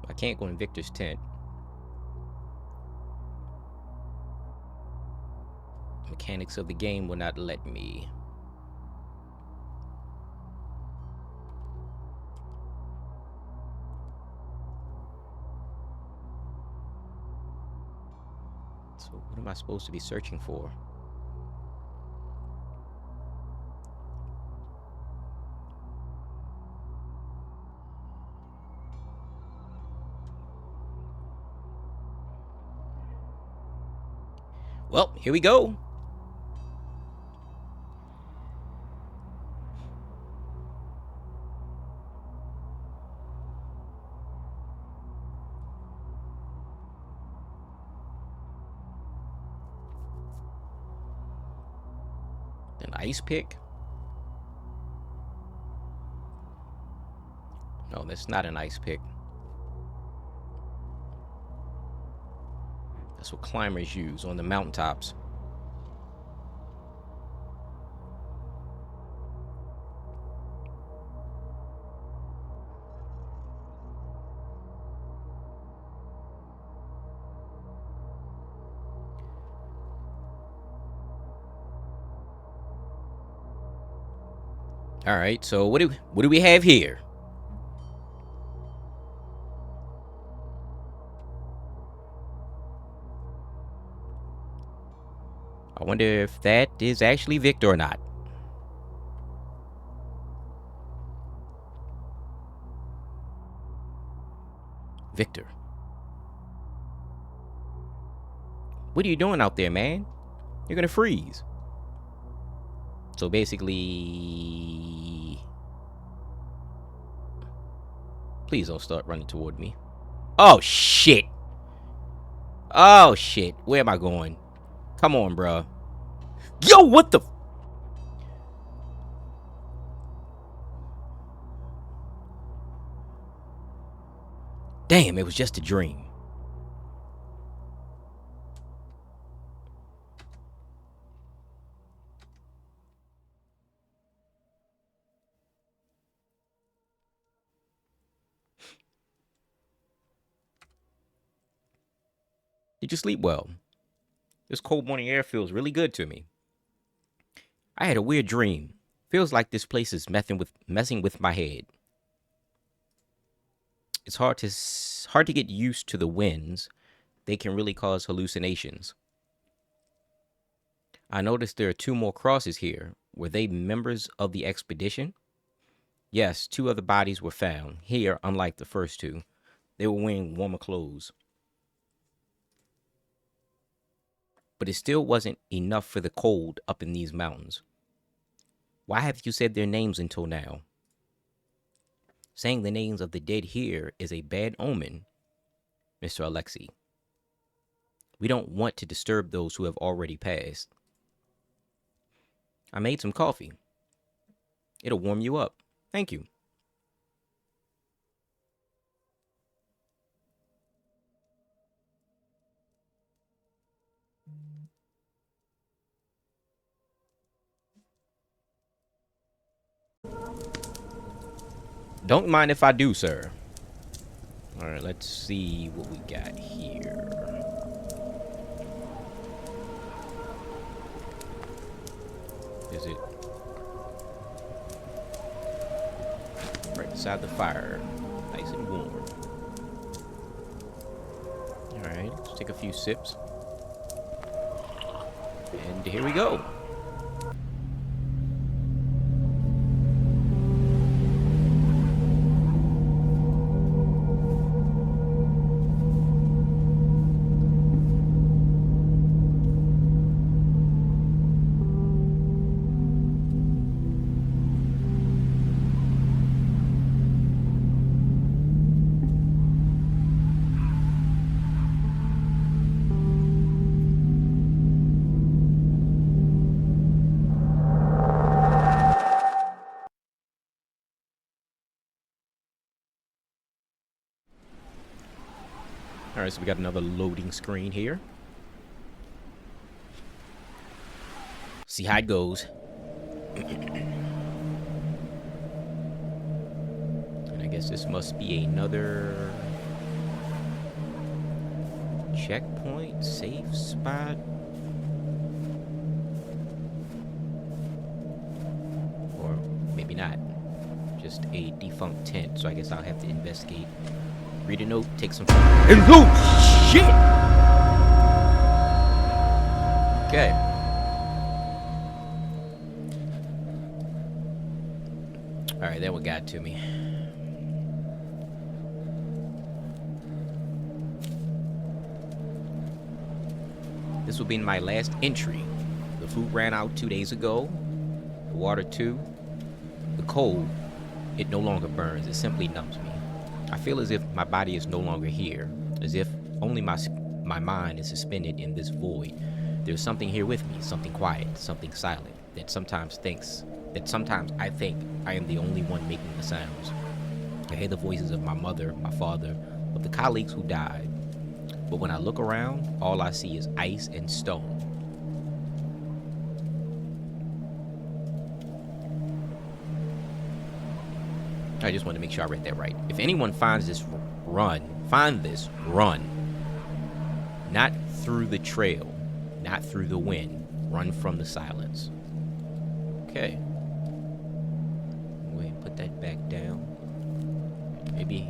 I can't go in Victor's tent. Mechanics of the game will not let me. So what am I supposed to be searching for? Well, here we go. An ice pick? No, that's not an ice pick. That's what climbers use on the mountaintops. All right, so what do we have here? I wonder if that is actually Victor or not. Victor. What are you doing out there, man? You're gonna freeze. So basically... Please don't start running toward me. Oh, shit. Oh, shit. Where am I going? Come on, bro. Yo, what the... Damn, it was just a dream. Did you sleep well? This cold morning air feels really good to me. I had a weird dream. Feels like this place is messing with my head. It's hard to get used to the winds. They can really cause hallucinations. I noticed there are 2 more crosses here. Were they members of the expedition? Yes, 2 other bodies were found. Here, unlike the first 2, they were wearing warmer clothes. But it still wasn't enough for the cold up in these mountains. Why have you said their names until now? Saying the names of the dead here is a bad omen, Mr. Alexei. We don't want to disturb those who have already passed. I made some coffee. It'll warm you up. Thank you. Don't mind if I do, sir. All right, let's see what we got here. Is it right beside the fire? Nice and warm. All right, let's take a few sips. And here we go. All right, so we got another loading screen here. See how it goes. And I guess this must be another checkpoint, safe spot. Or maybe not. Just a defunct tent, so I guess I'll have to investigate. Read a note, take some... Hello! Shit! Okay. Alright, that what got to me. This will be my last entry. The food ran out 2 days ago. The water too. The cold, it no longer burns. It simply numbs me. I feel as if my body is no longer here, as if only my mind is suspended in this void. There's something here with me, something quiet, something silent, that sometimes I think I am the only one making the sounds. I hear the voices of my mother, my father, of the colleagues who died. But when I look around, all I see is ice and stone. I just want to make sure I read that right. If anyone finds this, run. Find this, run. Not through the trail, not through the wind. Run from the silence. Okay. Go ahead and put that back down. Maybe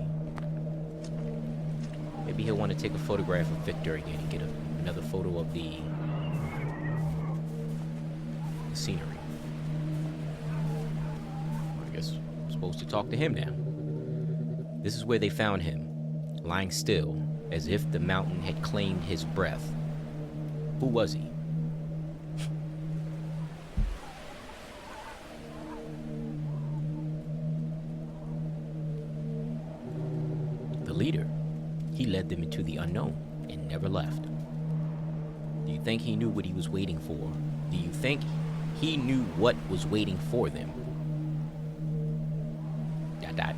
he'll want to take a photograph of Victor again and get another photo of the scenery. I guess I'm supposed to talk to him now. This is where they found him, lying still, as if the mountain had claimed his breath. Who was he? The leader. He led them into the unknown and never left. Do you think he knew what he was waiting for? Do you think he knew what was waiting for them? Dot dot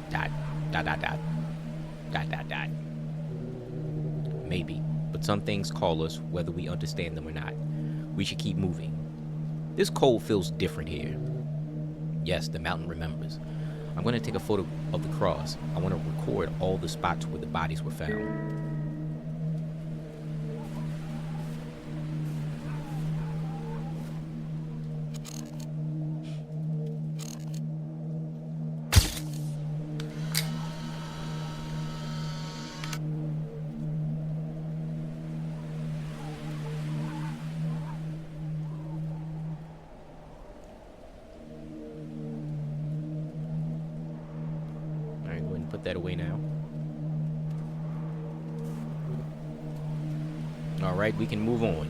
dot dot dot dot dot dot dot. Maybe, but some things call us whether we understand them or not. We should keep moving. This cold feels different here. Yes, the mountain remembers. I'm going to take a photo of the cross. I want to record all the spots where the bodies were found. put that away now. All right, we can move on.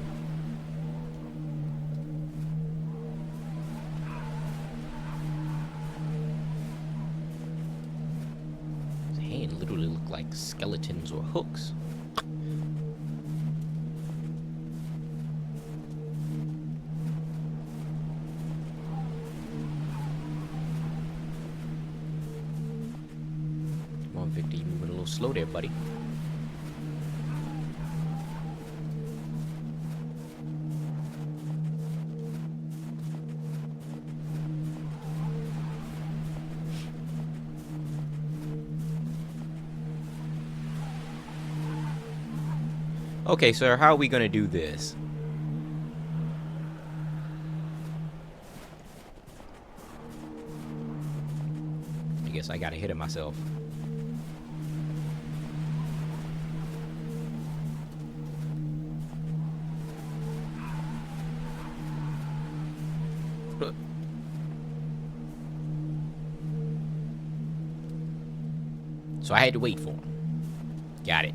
His hand literally looked like skeletons or hooks. Come on, Victor, you're moving a little slow there, buddy. Okay, sir, how are we gonna do this? I guess I gotta hit it myself. So I had to wait for him. Got it.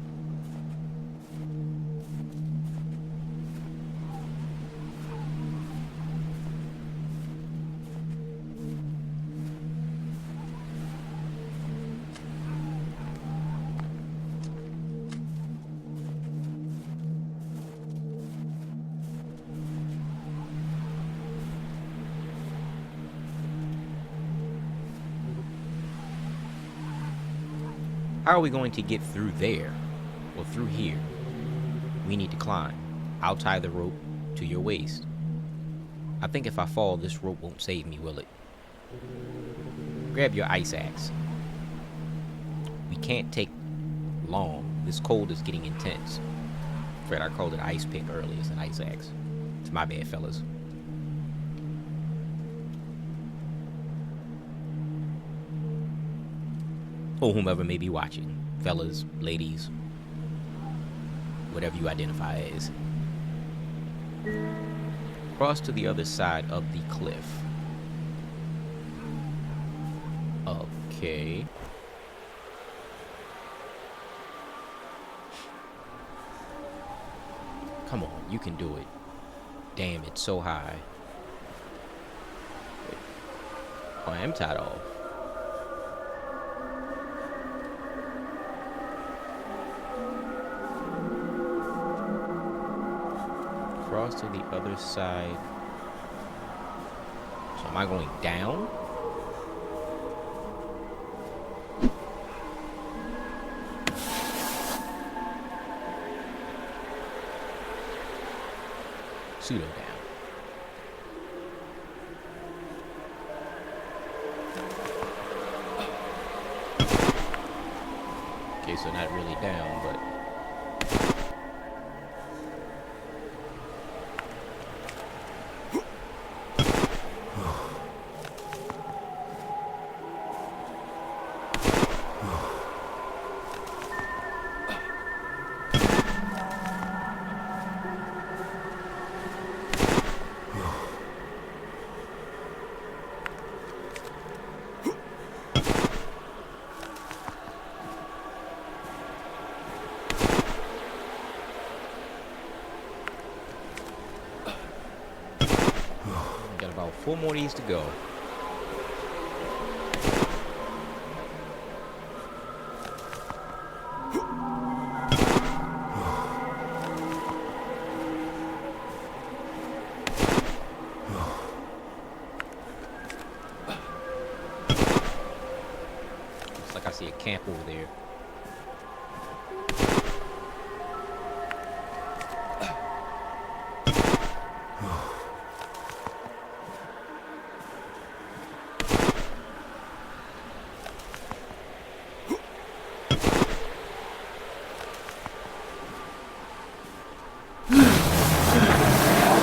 How are we going to get through there? Or through here? We need to climb. I'll tie the rope to your waist. I think if I fall, this rope won't save me, will it? Grab your ice axe. We can't take long. This cold is getting intense. Fred, I called it ice pick earlier. It's an ice axe. It's my bad, fellas. Or whomever may be watching. Fellas, ladies, whatever you identify as. Cross to the other side of the cliff. Okay. Come on, you can do it. Damn, it's so high. Wait. Oh, I am tied off. Cross to the other side. So am I going down? Pseudo down. Okay, so not really down, but got about 4 more of these to go. Looks like I see a camp over there.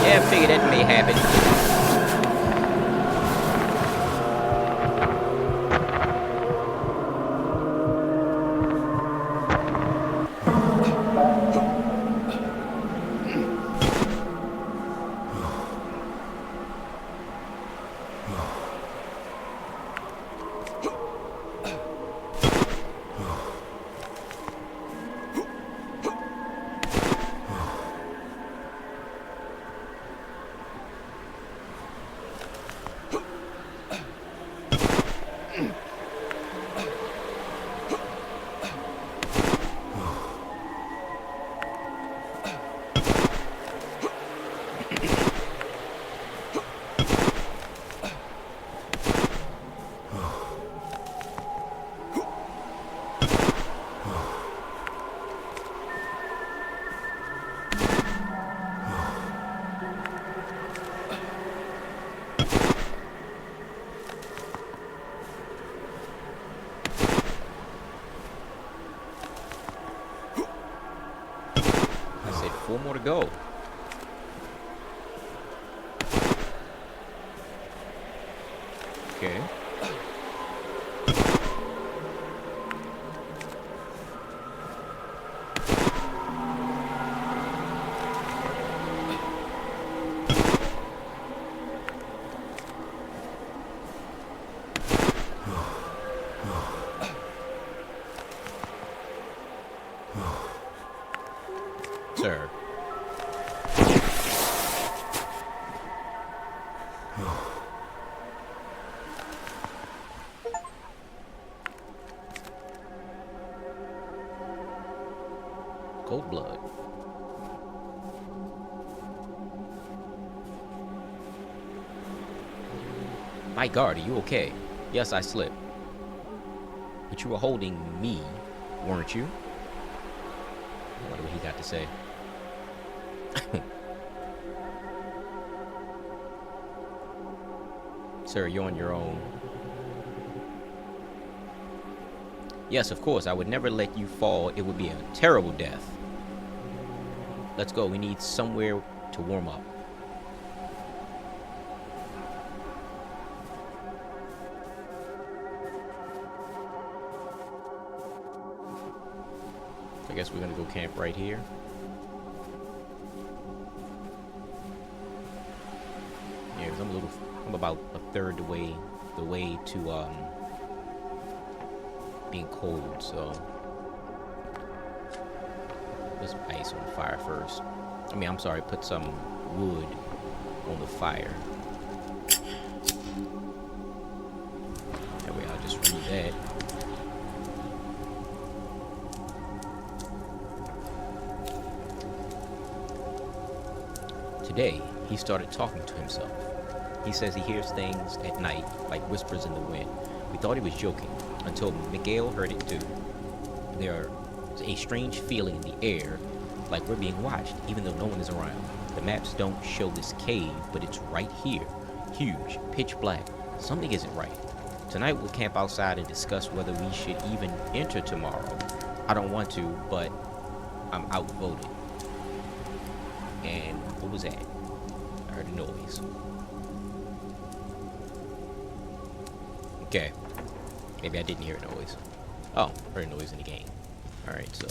Yeah, I figured that may happen. 4 more to go. Okay. Sir. Cold blood. My guard, are you okay? Yes, I slipped. But you were holding me, weren't you? I wonder what he got to say. Sir, you're on your own. Yes, of course, I would never let you fall. It would be a terrible death. Let's go. We need somewhere to warm up. I guess we're gonna go camp right here. Yeah, 'cause I'm about a third the way to being cold, so put some ice on the fire first. I'm sorry, put some wood on the fire. That way I'll just read that. Today, he started talking to himself. He says he hears things at night, like whispers in the wind. We thought he was joking, until Miguel heard it too. There's a strange feeling in the air, like we're being watched, even though no one is around. The maps don't show this cave, but it's right here. Huge, pitch black. Something isn't right. Tonight we'll camp outside and discuss whether we should even enter tomorrow. I don't want to, but I'm outvoted. And what was that? I heard a noise. Okay. Maybe I didn't hear a noise. Oh, heard a noise in the game. Alright, so...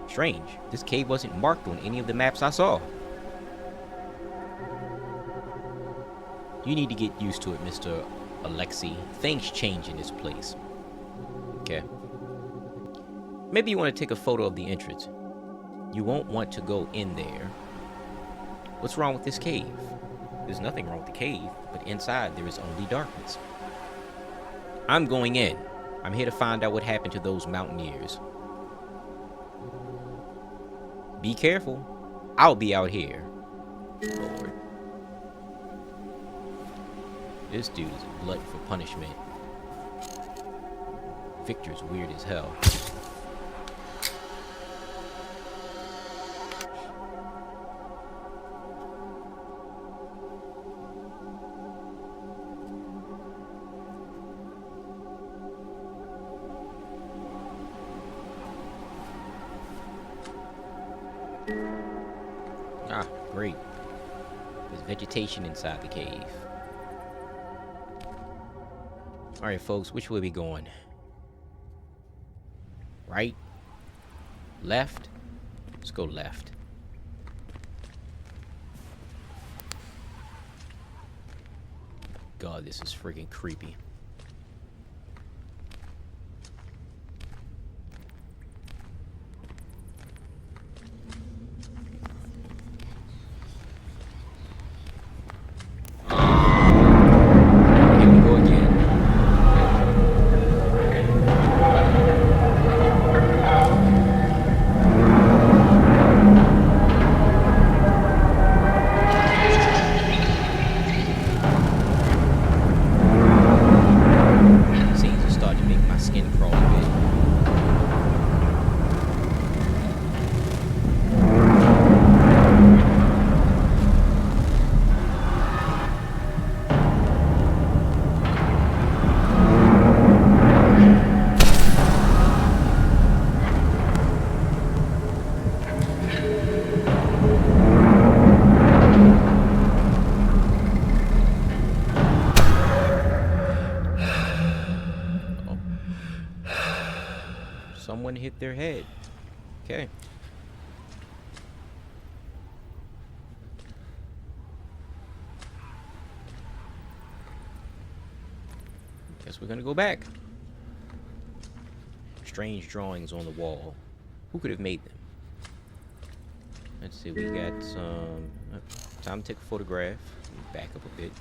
Strange. This cave wasn't marked on any of the maps I saw. You need to get used to it, Mr. Alexei. Things change in this place. Okay. Maybe you want to take a photo of the entrance. You won't want to go in there. What's wrong with this cave? There's nothing wrong with the cave, but inside there is only darkness. I'm going in. I'm here to find out what happened to those mountaineers. Be careful. I'll be out here. Lord. This dude is a glutton for punishment. Victor's weird as hell. Ah, great. There's vegetation inside the cave. Alright, folks, which way we going? Right? Left? Let's go left. God, this is freaking creepy. Someone hit their head. Okay. Guess we're gonna go back. Strange drawings on the wall. Who could have made them? Let's see, we got some... time to take a photograph. Back up a bit.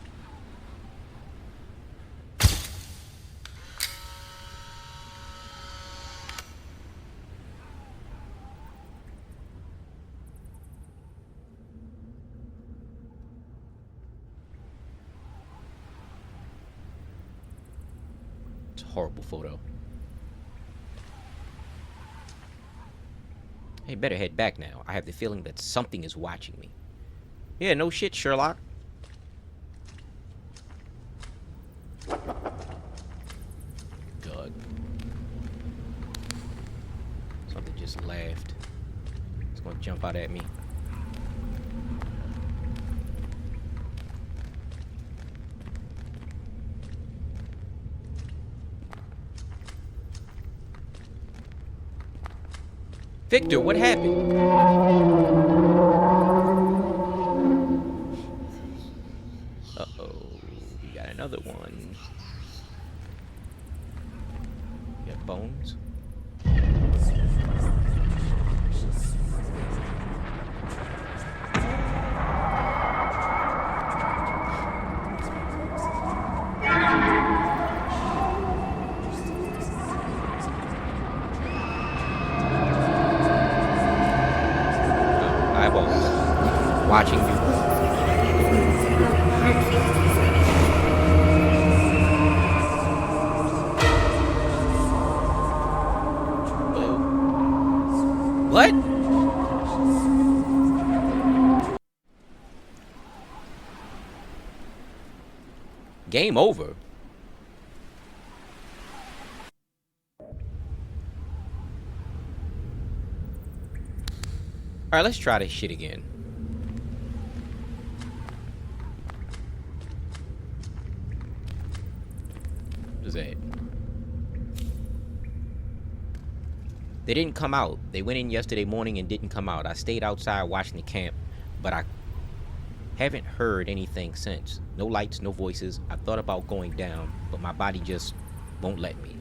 It's a horrible photo. Hey, better head back now. I have the feeling that something is watching me. Yeah, no shit, Sherlock. God. Something just laughed. It's gonna jump out at me. Victor, what happened? Uh-oh. We got another one. We got bones. Eyeballs. Watching you. What? Game over. Alright, let's try this shit again. What is that? They didn't come out. They went in yesterday morning and didn't come out. I stayed outside watching the camp, but I haven't heard anything since. No lights, no voices. I've thought about going down, but my body just won't let me.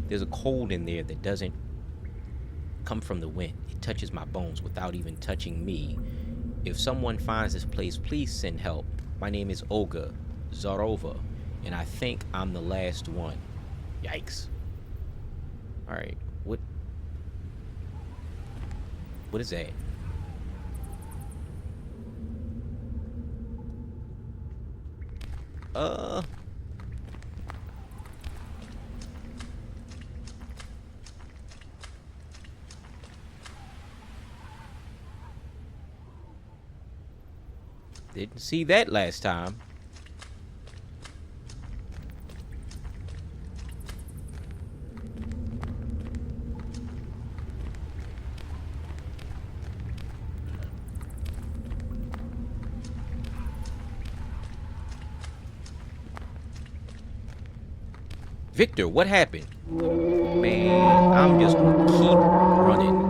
There's a cold in there that doesn't come from the wind. It touches my bones without even touching me. If someone finds this place, please send help. My name is Olga Zarova, and I think I'm the last one. Yikes. Alright, what is that? Didn't see that last time. Victor, what happened? Man, I'm just gonna keep running.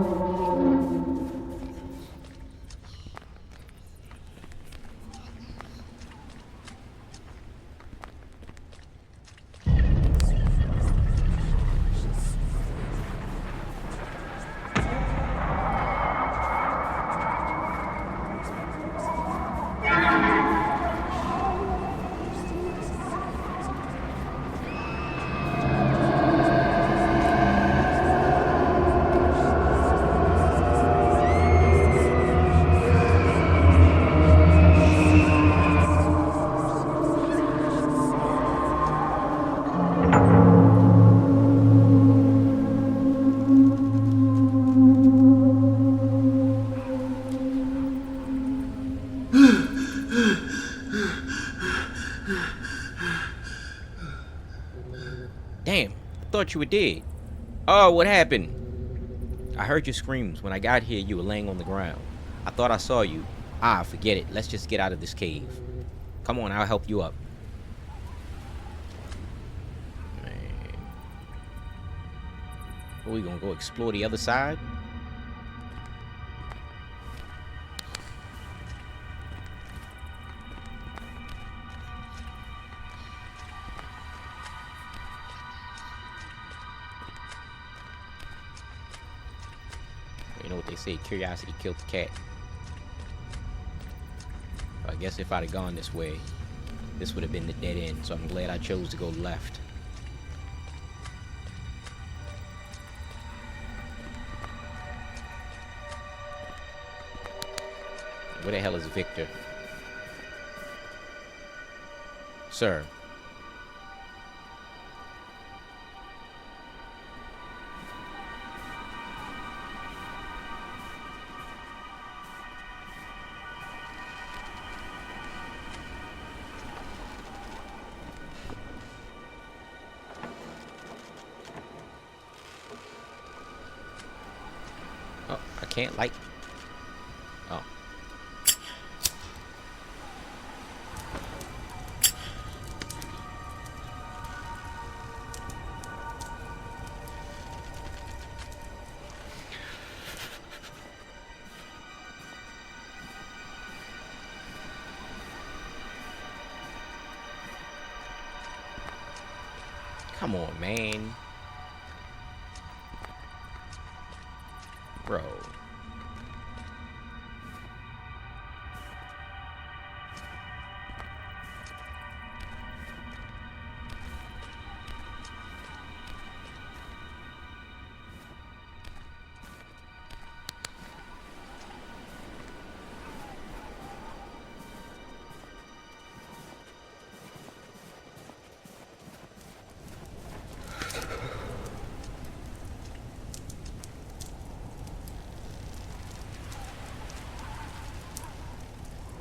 Damn, I thought you were dead. Oh, what happened? I heard your screams. When I got here, you were laying on the ground. I thought I saw you. Ah, forget it. Let's just get out of this cave. Come on, I'll help you up. Man. Are we gonna go explore the other side? You know what they say, curiosity killed the cat. I guess if I'd have gone this way, this would have been the dead end, so I'm glad I chose to go left. Where the hell is Victor? Sir. Oh, I can't like... Oh. Come on, man. Bro.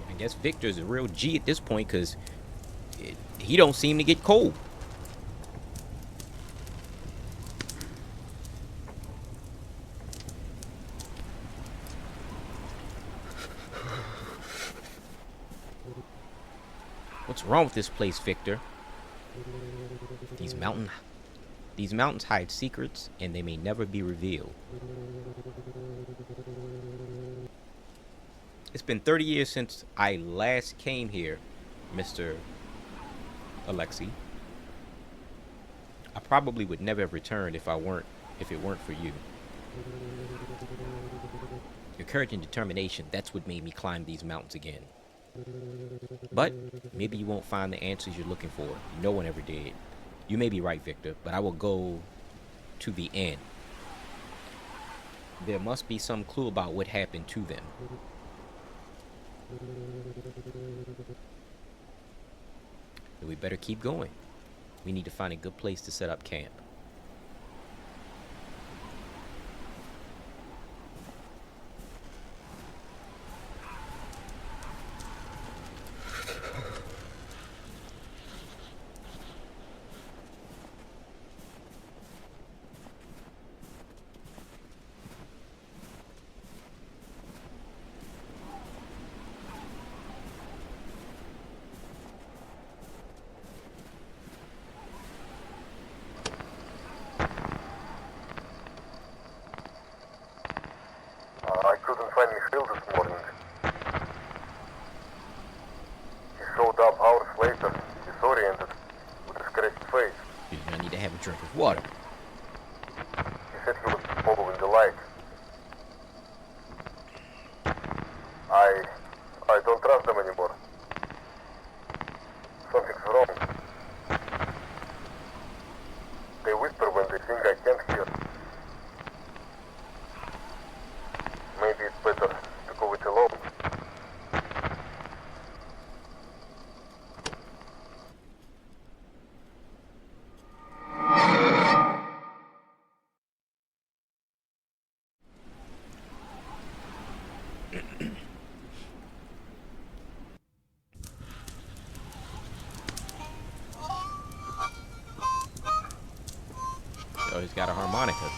I guess Victor's a real G at this point, because he don't seem to get cold. What's wrong with this place, Victor? These mountains hide secrets, and they may never be revealed. It's been 30 years since I last came here, Mr. Alexei. I probably would never have returned if it weren't for you. Your courage and determination, that's what made me climb these mountains again. But maybe you won't find the answers you're looking for. No one ever did. You may be right, Victor, but I will go to the end. There must be some clue about what happened to them. We better keep going. We need to find a good place to set up camp. I couldn't find Michael this morning. He showed up hours later, disoriented, with a scratched face. You're gonna need to have a drink of water. He said he was following the light. I don't trust them anymore. Something's wrong. They whisper when they think I can't hear. Maybe it's better to go it alone. Oh, he's got a harmonica.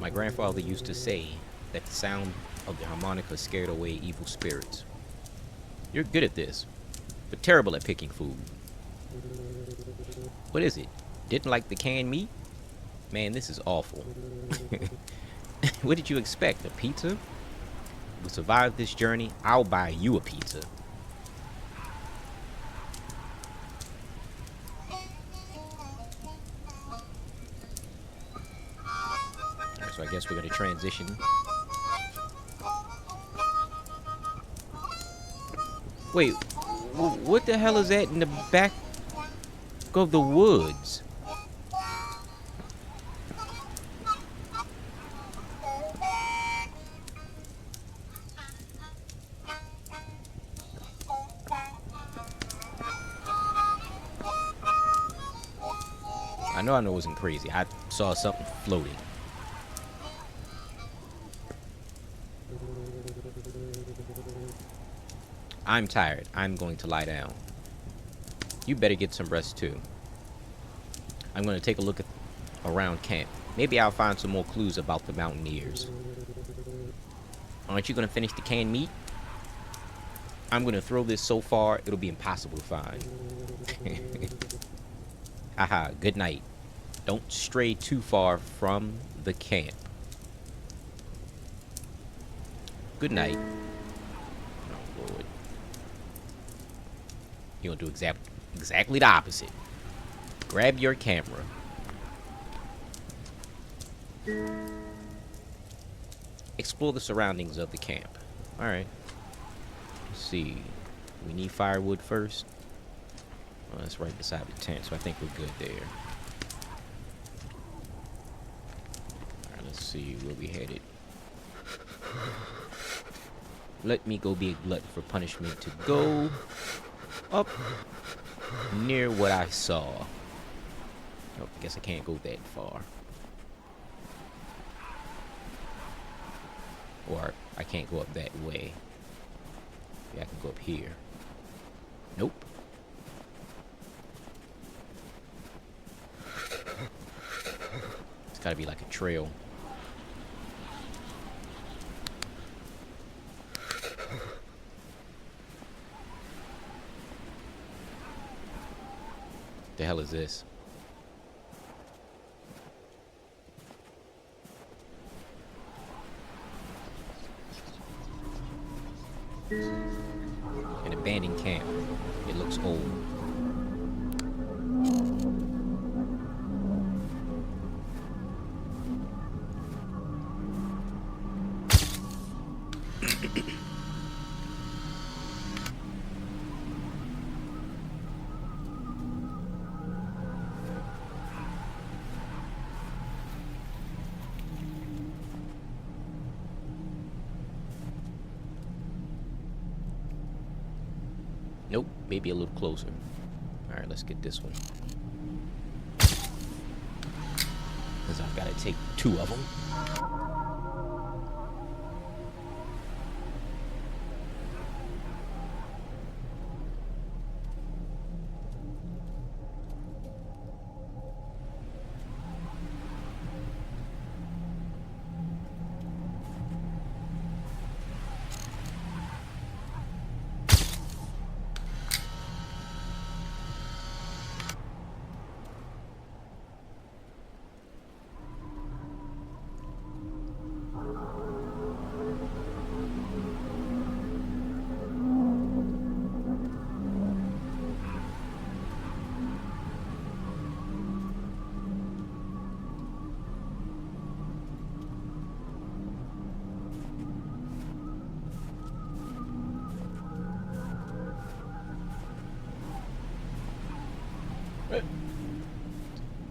My grandfather used to say that the sound of the harmonica scared away evil spirits. You're good at this, but terrible at picking food. What is it? Didn't like the canned meat? Man, this is awful. What did you expect? A pizza? We'll survive this journey. I'll buy you a pizza. So I guess we're going to transition. Wait, what the hell is that in the back of the woods? I know it wasn't crazy. I saw something floating. I'm tired. I'm going to lie down. You better get some rest too. I'm going to take a look around camp. Maybe I'll find some more clues about the mountaineers. Aren't you going to finish the canned meat? I'm going to throw this so far, it'll be impossible to find. Haha, good night. Don't stray too far from the camp. Good night. Oh, Lord. You're going to do exactly the opposite. Grab your camera. Explore the surroundings of the camp. Alright. Let's see. We need firewood first. Oh, that's right beside the tent, so I think we're good there. Alright, let's see where we headed. Let me go be a glutton for punishment to go up near what I saw. Oh, I guess I can't go that far. Or I can't go up that way. Yeah, I can go up here. Nope. It's gotta be like a trail. The hell is this? An abandoned camp. It looks old. Nope, maybe a little closer. Alright, let's get this one. Because I've got to take two of them.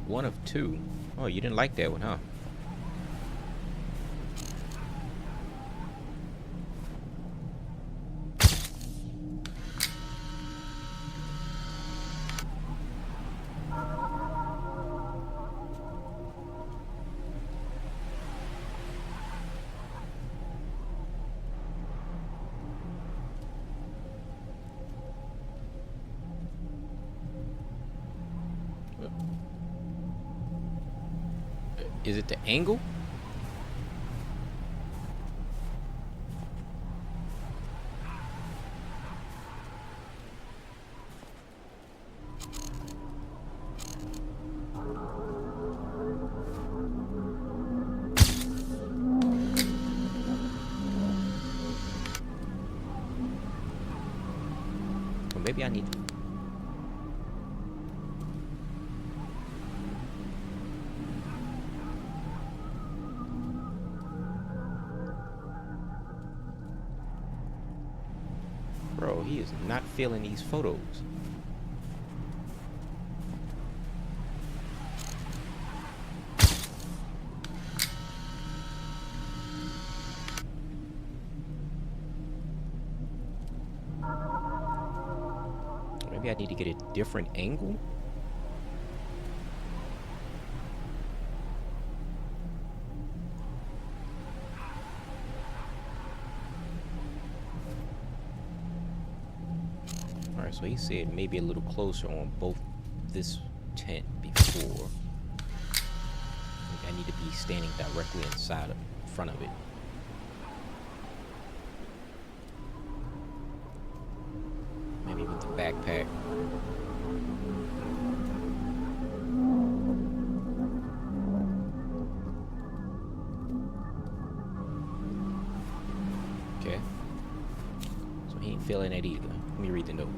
One of two. Oh, you didn't like that one, huh? Is it the angle? maybe I need to... Bro, he is not feeling these photos. Maybe I need to get a different angle. Alright, so he said maybe a little closer on both this tent before. Maybe I need to be standing directly inside of front of it. Maybe with the backpack. Okay. So he ain't feeling it either. Let me read the note.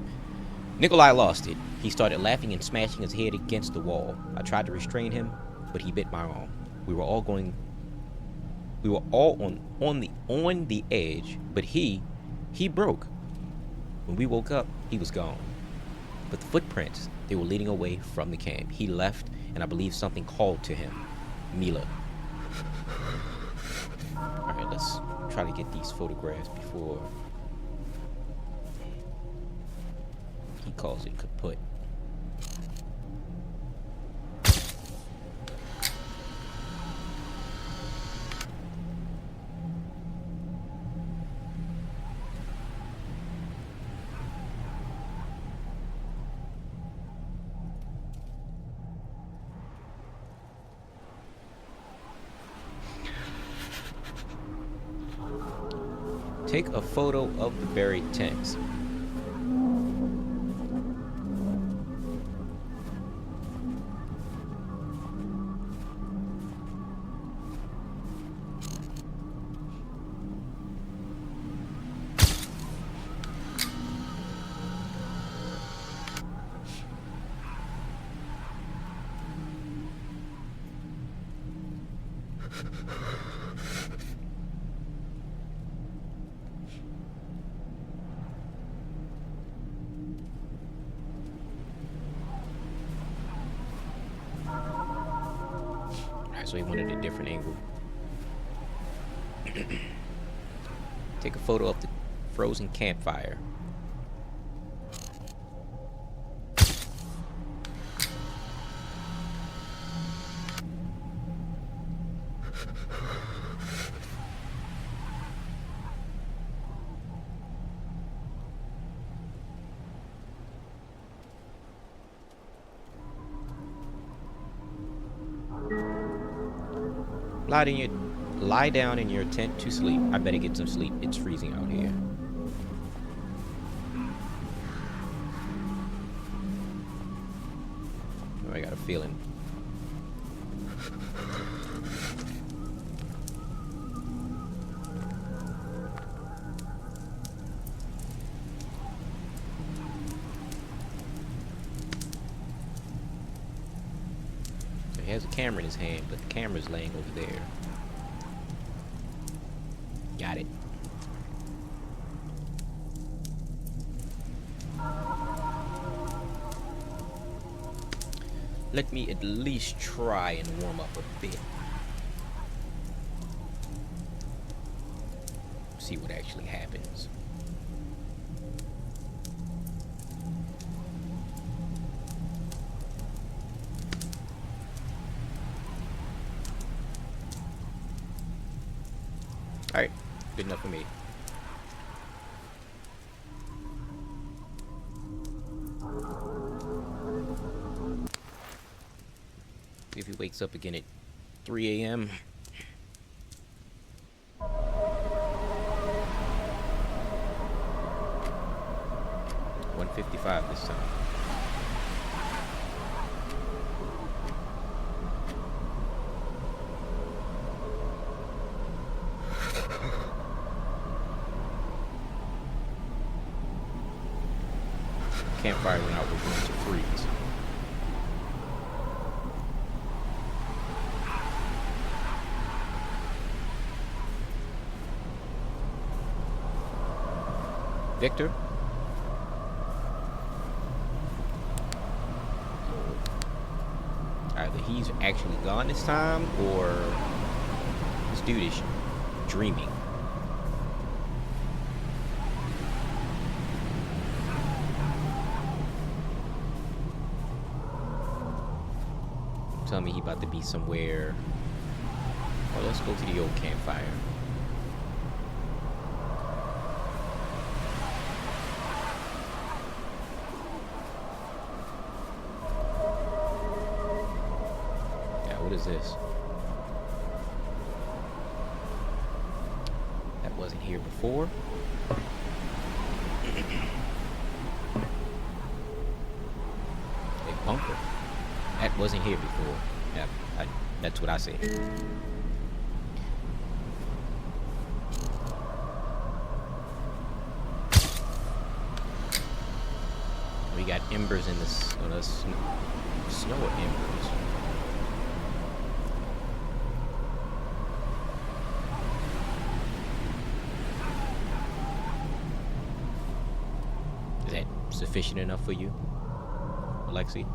Nikolai lost it. He started laughing and smashing his head against the wall. I tried to restrain him, but he bit my arm. We were all on the edge, but he broke. When we woke up, he was gone. But the footprints, they were leading away from the camp. He left, and I believe something called to him. Mila. Alright, let's try to get these photographs before he calls it kaput. Take a photo of the buried tents. So he wanted a different angle. Take a photo of the frozen campfire. Lie down in your tent to sleep. I better get some sleep. It's freezing out here. Oh, I got a feeling. So he has a camera in his hand, but the camera's laying over there. Got it. Let me at least try and warm up a bit. See what actually happens. All right. Good enough for me. If he wakes up again at 3 a.m. $1:55 this time. campfire went out, we're going to freeze. Victor? Either he's actually gone this time, or this dude is dreaming. Tell me he about to be somewhere. Well, let's go to the old campfire. Yeah, what is this? That wasn't here before. A bunker. That wasn't here before. Yeah, that's what I said. We got embers in the snow embers. Is that sufficient enough for you, Alexi?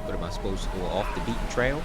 What am I supposed to go off the beaten trail?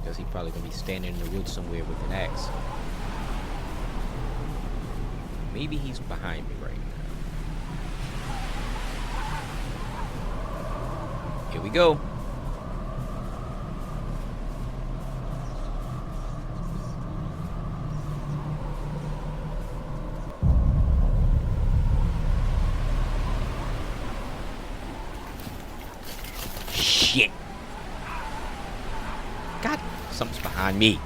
Because he's probably going to be standing in the woods somewhere with an axe. Maybe he's behind me right now. Here we go. Shit. God, something's behind me.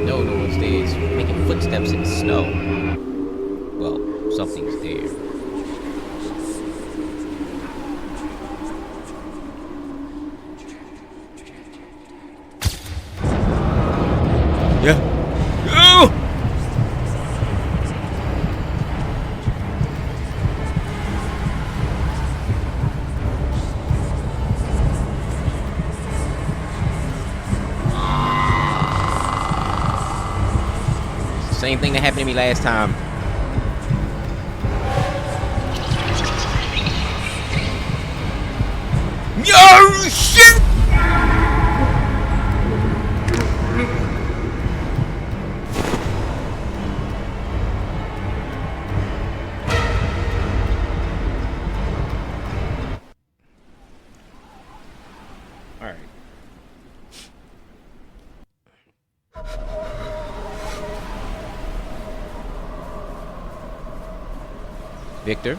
No, no one's there. It's making footsteps in the snow. Well, something's there. Yeah. Oh! Same thing that happened to me last time. Yo, shit! All right. Victor.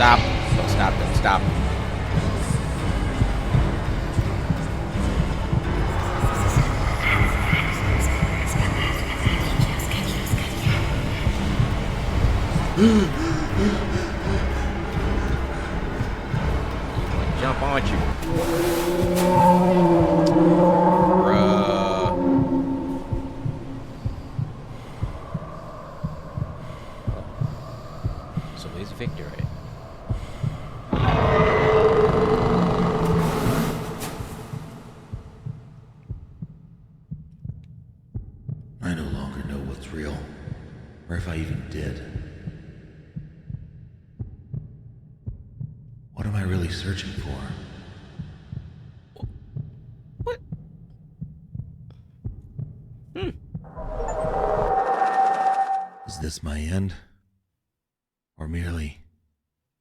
stop. Don't stop. Don't stop. Jump, aren't you? Bruh. So where's Victor at? I no longer know what's real, or if I even did. What am I really searching for? What? Is this my end? Or merely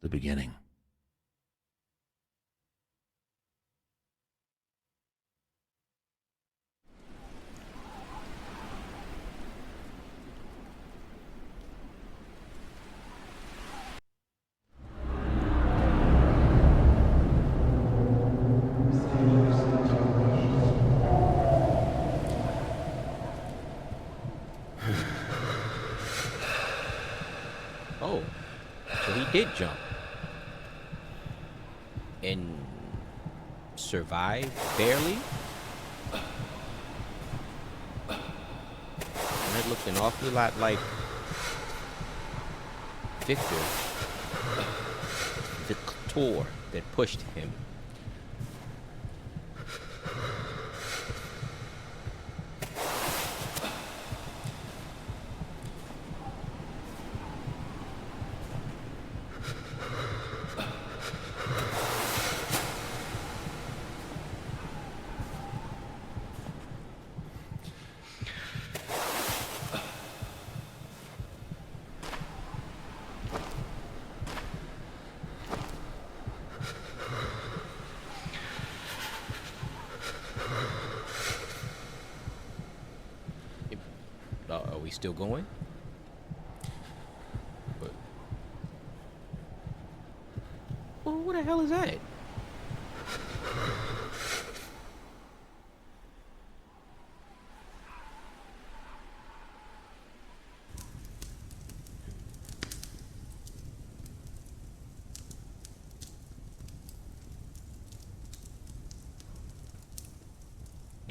the beginning? Oh, so he did jump. And survived, barely? And that looked an awful lot like Victor. Victor that pushed him. Are we still going? Well, what the hell is that?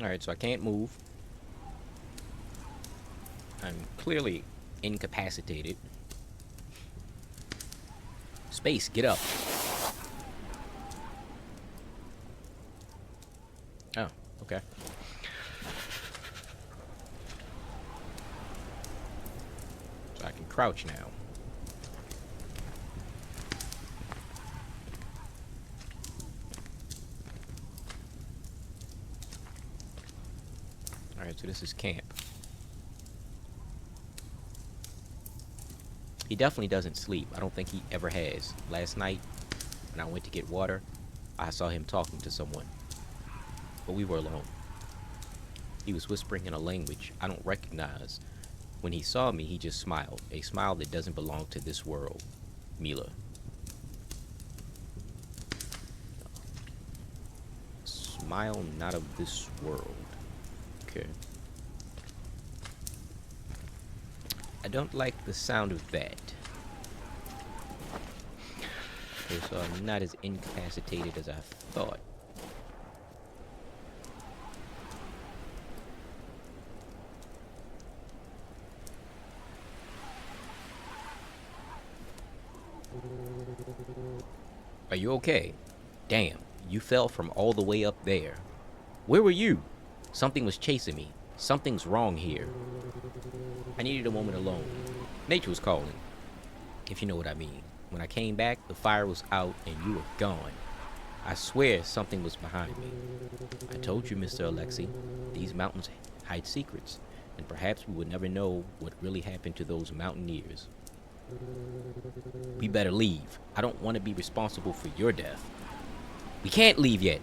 Alright, so I can't move. I'm clearly incapacitated. Space, get up. Oh, okay. So I can crouch now. Alright, so this is camp. He definitely doesn't sleep. I don't think he ever has. Last night, when I went to get water, I saw him talking to someone. But we were alone. He was whispering in a language I don't recognize. When he saw me, he just smiled. A smile that doesn't belong to this world. Mila. Smile not of this world. Okay. I don't like the sound of that. Okay, so I'm not as incapacitated as I thought. Are you okay? Damn, you fell from all the way up there. Where were you? Something was chasing me. Something's wrong here. I needed a moment alone. Nature was calling, if you know what I mean. When I came back, the fire was out and you were gone. I swear something was behind me. I told you, Mr. Alexei, these mountains hide secrets, and perhaps we would never know what really happened to those mountaineers. We better leave. I don't want to be responsible for your death. We can't leave yet.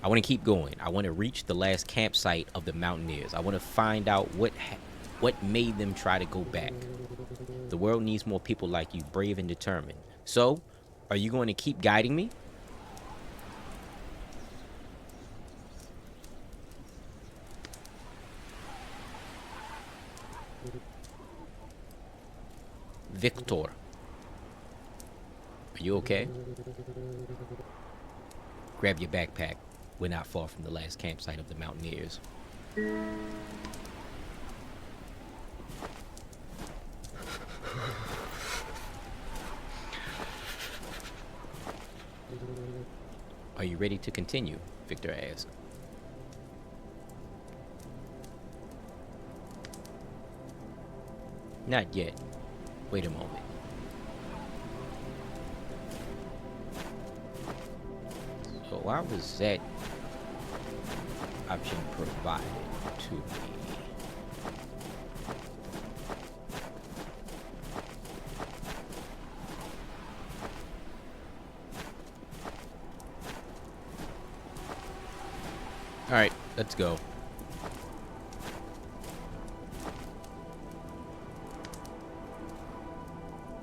I want to keep going. I want to reach the last campsite of the mountaineers. I want to find out what made them try to go back. The world needs more people like you, brave and determined. So, Are you going to keep guiding me? Victor, are you okay? Grab your backpack. We're not far from the last campsite of the mountaineers. Are you ready to continue? Victor asked. Not yet. Wait a moment. So why was that option provided to me? All right, let's go.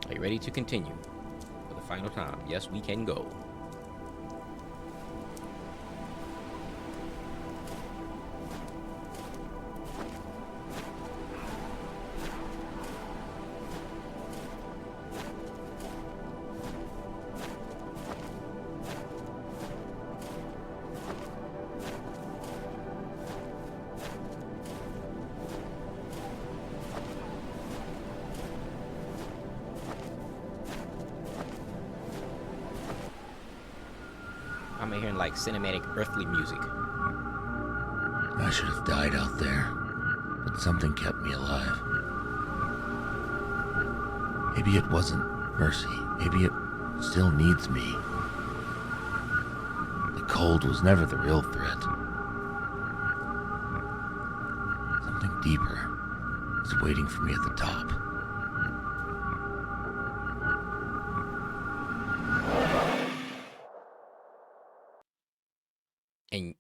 Are you ready to continue? For the final time, yes, we can go. I'm hearing like cinematic earthly music. I should have died out there, but something kept me alive. Maybe it wasn't mercy. Maybe it still needs me. The cold was never the real threat. Something deeper is waiting for me at the top. And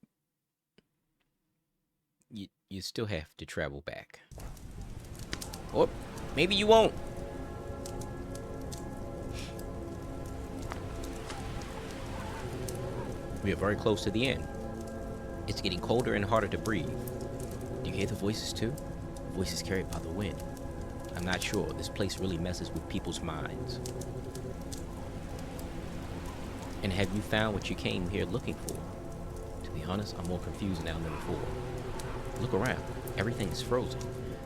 you still have to travel back. Or maybe you won't. We are very close to the end. It's getting colder and harder to breathe. Do you hear the voices too? Voices carried by the wind. I'm not sure. This place really messes with people's minds. And have you found what you came here looking for? To be honest, I'm more confused now than before. Look around. Everything is frozen.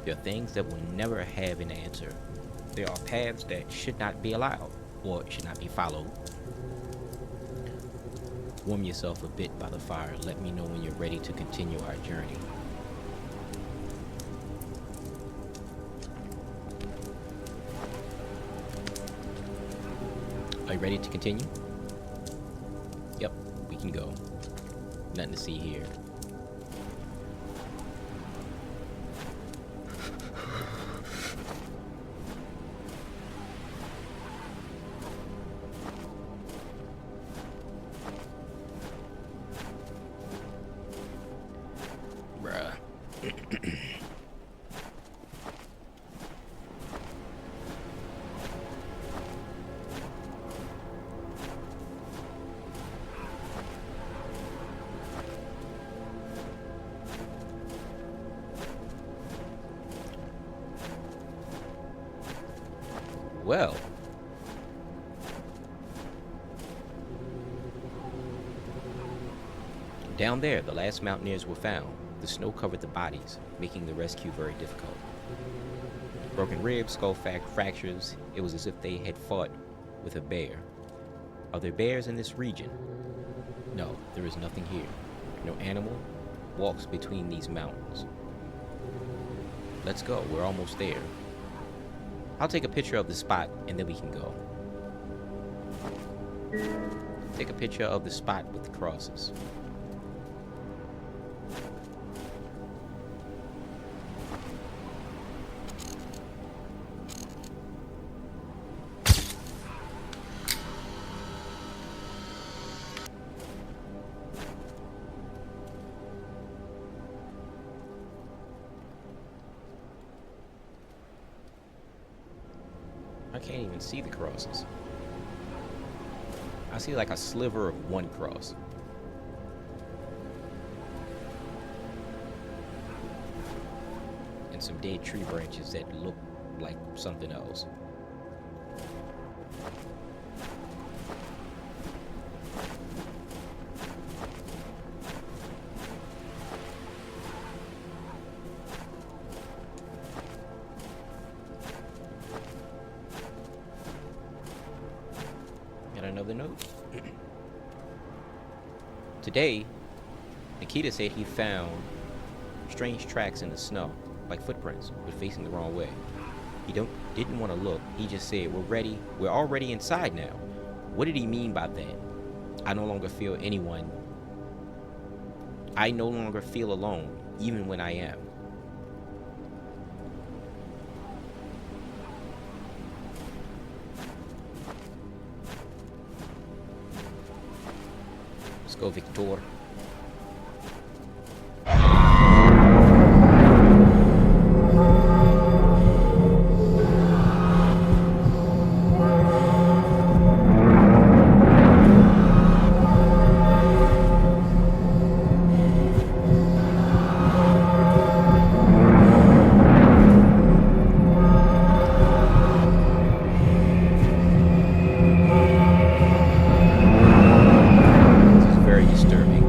There are things that will never have an answer. There are paths that should not be allowed, or should not be followed. Warm yourself a bit by the fire. Let me know when you're ready to continue our journey. Are you ready to continue? Yep, we can go. Nothing to see here. Bruh. Well. Down there, the last mountaineers were found. The snow covered the bodies, making the rescue very difficult. Broken ribs, skull fractures. It was as if they had fought with a bear. Are there bears in this region? No, there is nothing here. No animal walks between these mountains. Let's go. We're almost there. I'll take a picture of the spot and then we can go. Take a picture of the spot with the crosses. I can't even see the crosses. I see like a sliver of one cross. And some dead tree branches that look like something else. Got another note. Today, Nikita said he found strange tracks in the snow, like footprints, but facing the wrong way. He didn't want to look. He just said, "We're ready. We're already inside now." What did he mean by that? I no longer feel anyone. I no longer feel alone, even when I am. Let's go, Victor. This is very disturbing.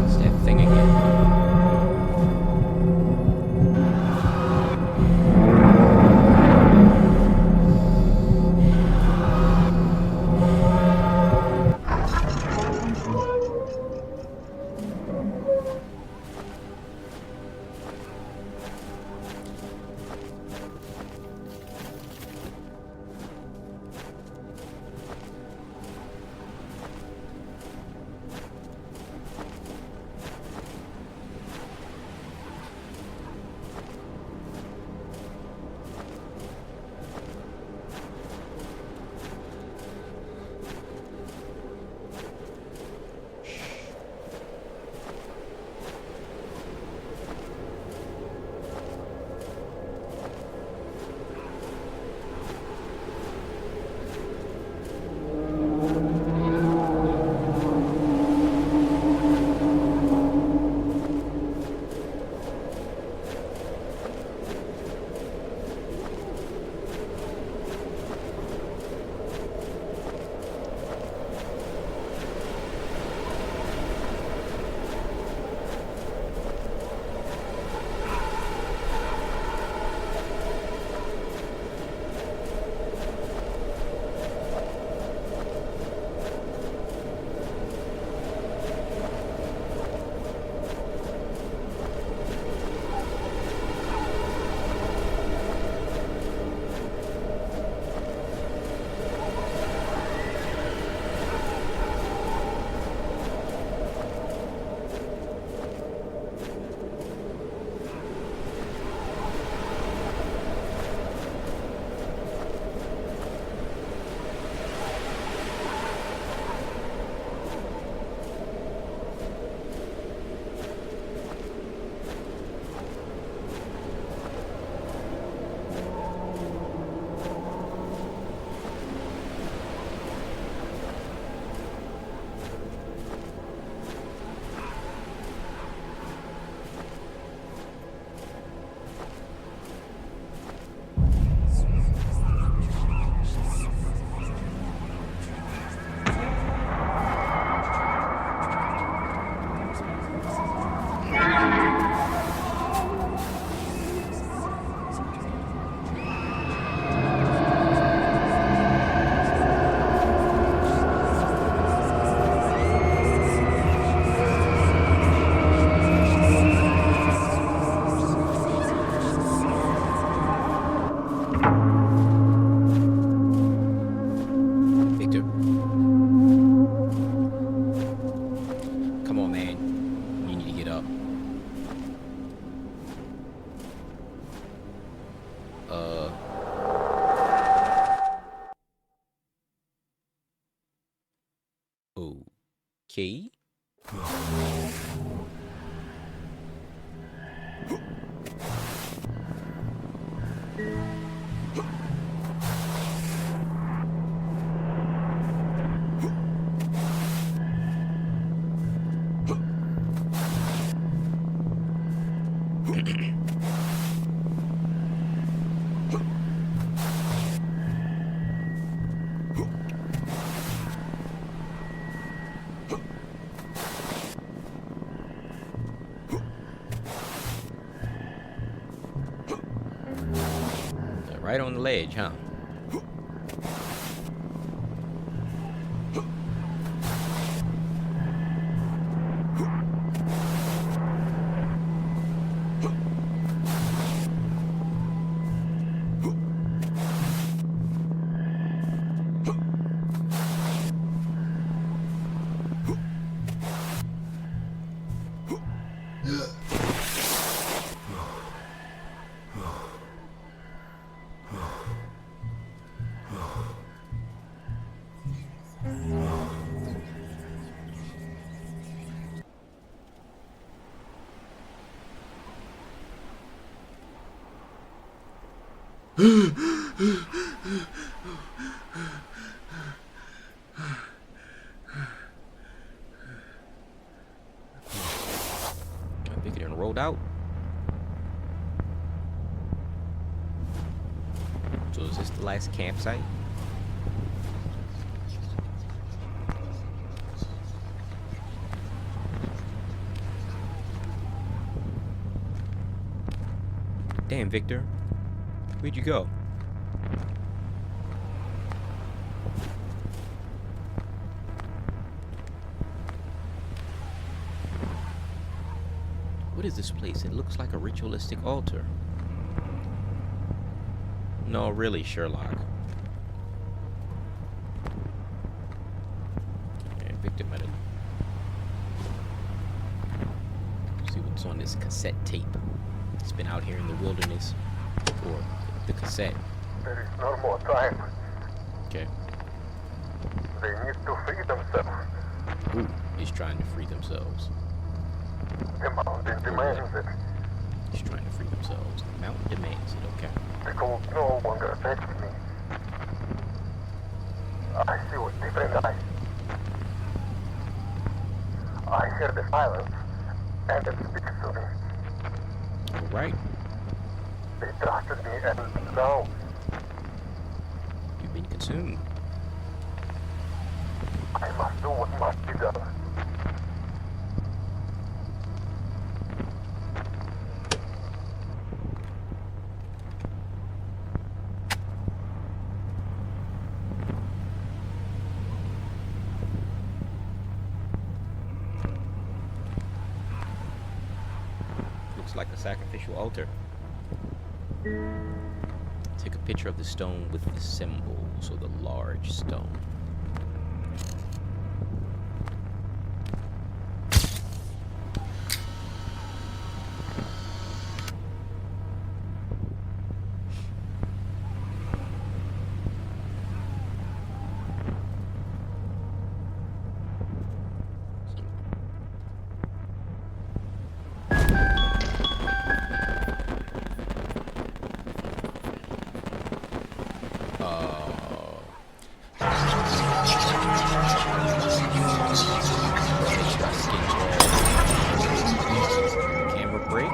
It's that thing again. Victor. Come on, man. You need to get up. Okay. Right on the ledge, huh? I think it done rolled out. So is this the last campsite? Damn, Victor. Where'd you go? What is this place? It looks like a ritualistic altar. No, really, Sherlock. And Victor might have... See what's on this cassette tape. It's been out here in the wilderness for the cassette. There is no more time. Okay. They need to free themselves. Who is trying to free themselves? The mountain demands it. He's trying to free themselves. The mountain demands it, okay. The cold no longer affects me. I see with different eyes. I hear the silence, and it speaks to me. All right. They trusted me, and now You've been consumed. I must do what must be done. Looks like a sacrificial altar. Take a picture of the stone with the symbol, so the large stone. Camera break.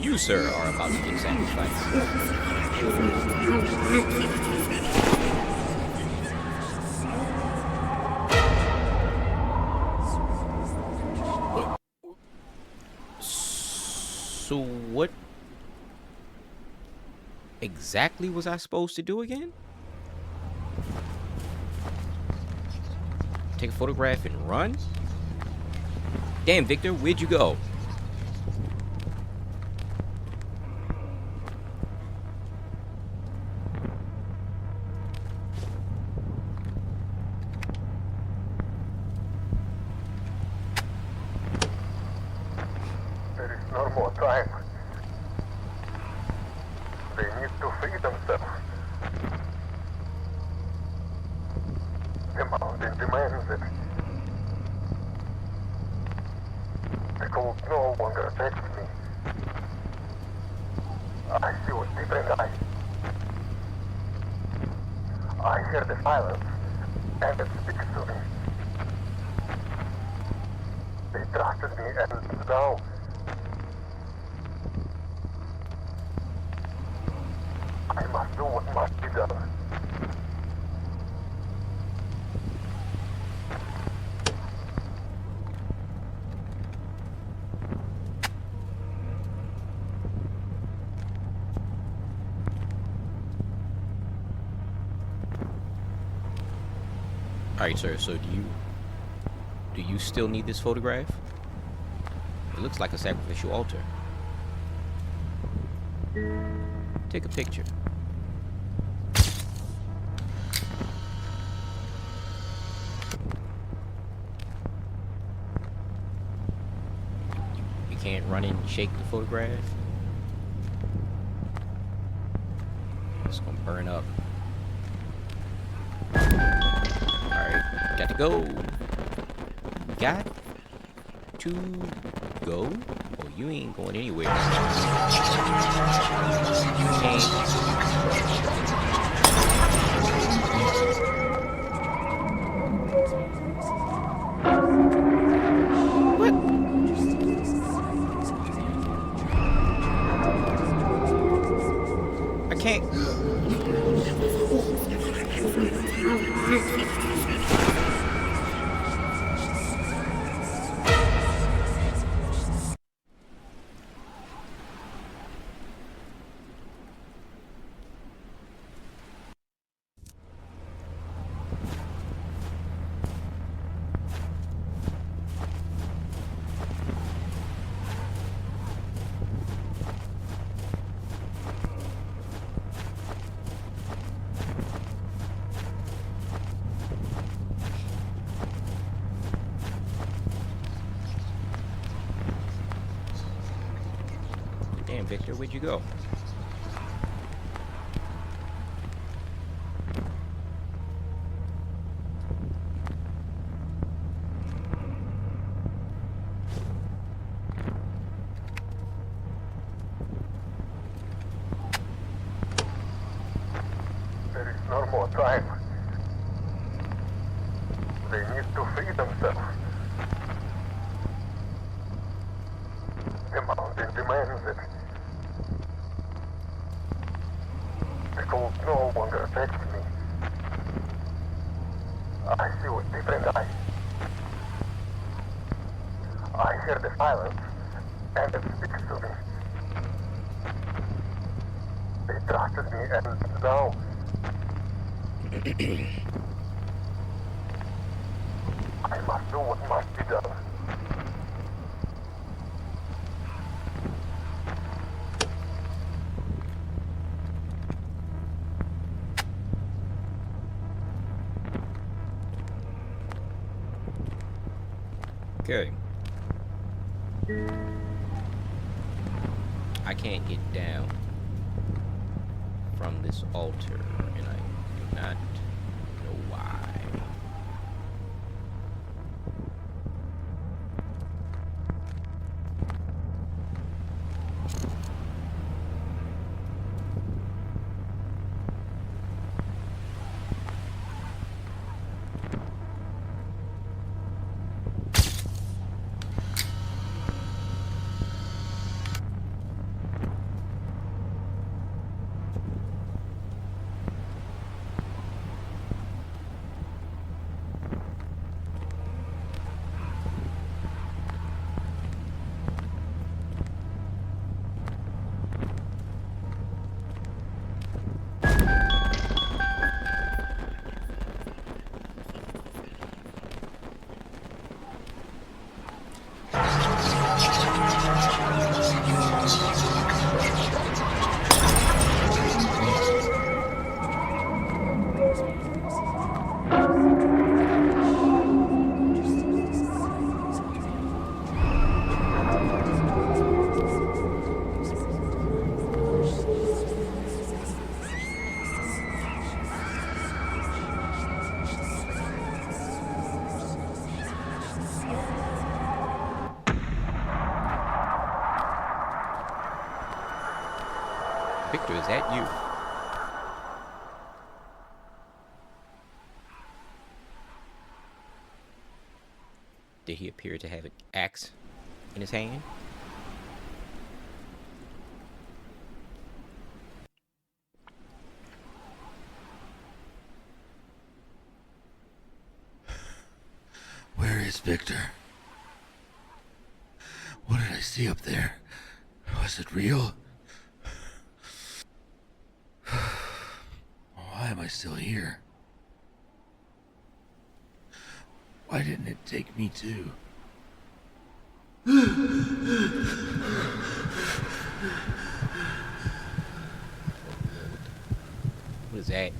You, sir, are about to get sacrificed. So what exactly was I supposed to do again? Take a photograph and run? Damn, Victor, where'd you go? There is no more time. They need to free themselves. The mountain demands it. The cold no longer affects me. I see with different eyes. I hear the silence, and it speaks to me. They trusted me, and now I must do what must be done. All right, sir. So do you still need this photograph? It looks like a sacrificial altar. Take a picture. You can't run and shake the photograph. It's gonna burn up. Alright, got to go. Got to go. Oh, you ain't going anywhere. You can't. What? I can't. Damn, Victor, where'd you go? There is no more time. They need to free themselves. The mountain demands it. The cold no longer affects me. I see with different eyes. I hear the silence, and it speaks to me. They trusted me, and now I must do what must be done. Okay. I can't get down from this altar, and I do not know why. Victor, is that you? Did he appear to have an axe in his hand? Where is Victor? What did I see up there? Was it real? Why am I still here? Why didn't it take me too? What is that?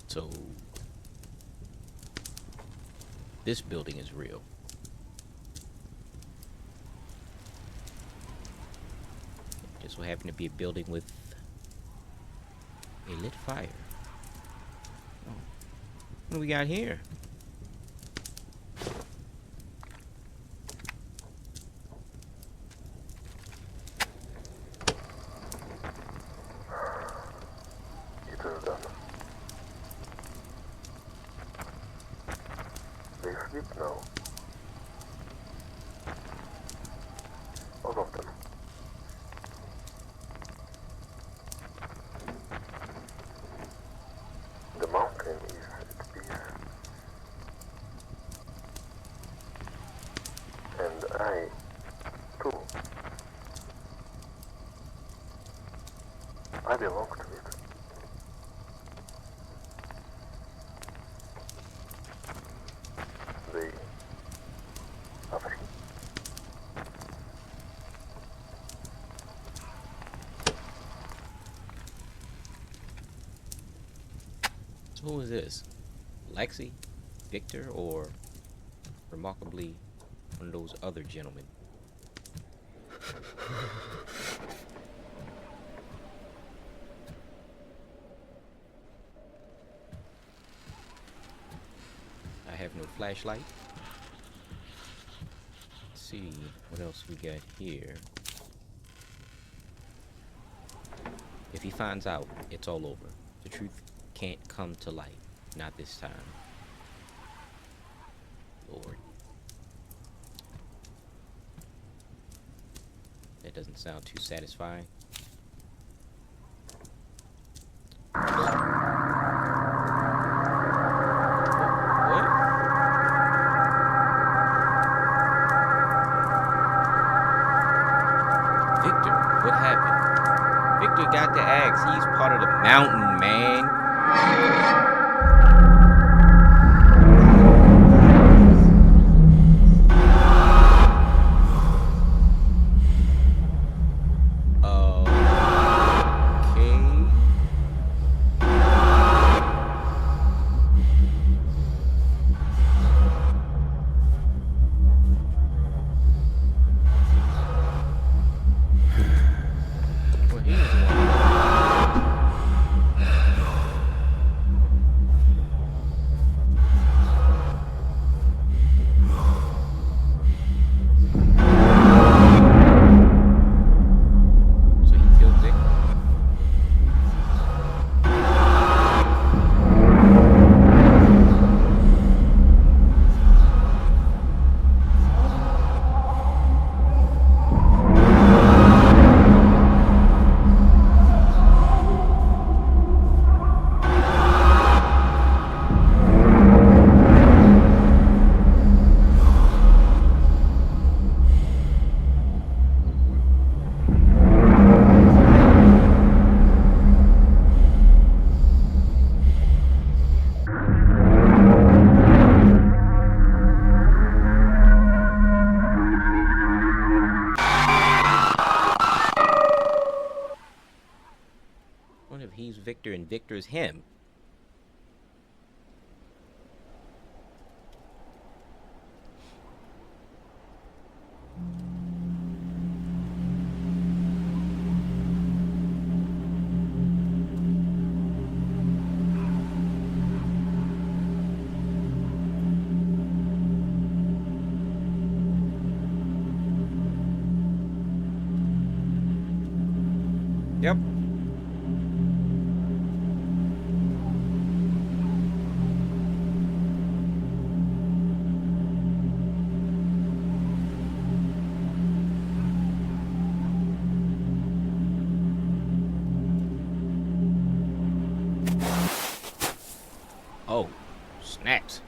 So this building is real. Just so happened to be a building with a lit fire. Oh. What do we got here? It is done. They sleep now. All of them. Who is this? Lexi? Victor? Or remarkably one of those other gentlemen? I have no flashlight. Let's see what else we got here. If he finds out, it's all over. The truth can't come to light. Not this time. Lord. That doesn't sound too satisfying. What? Victor, what happened? Victor got the axe. He's part of the mountain, man. Okay. Well, he's one. So he killed Victor. What if he's Victor and Victor's him? Yep. Oh, snaps.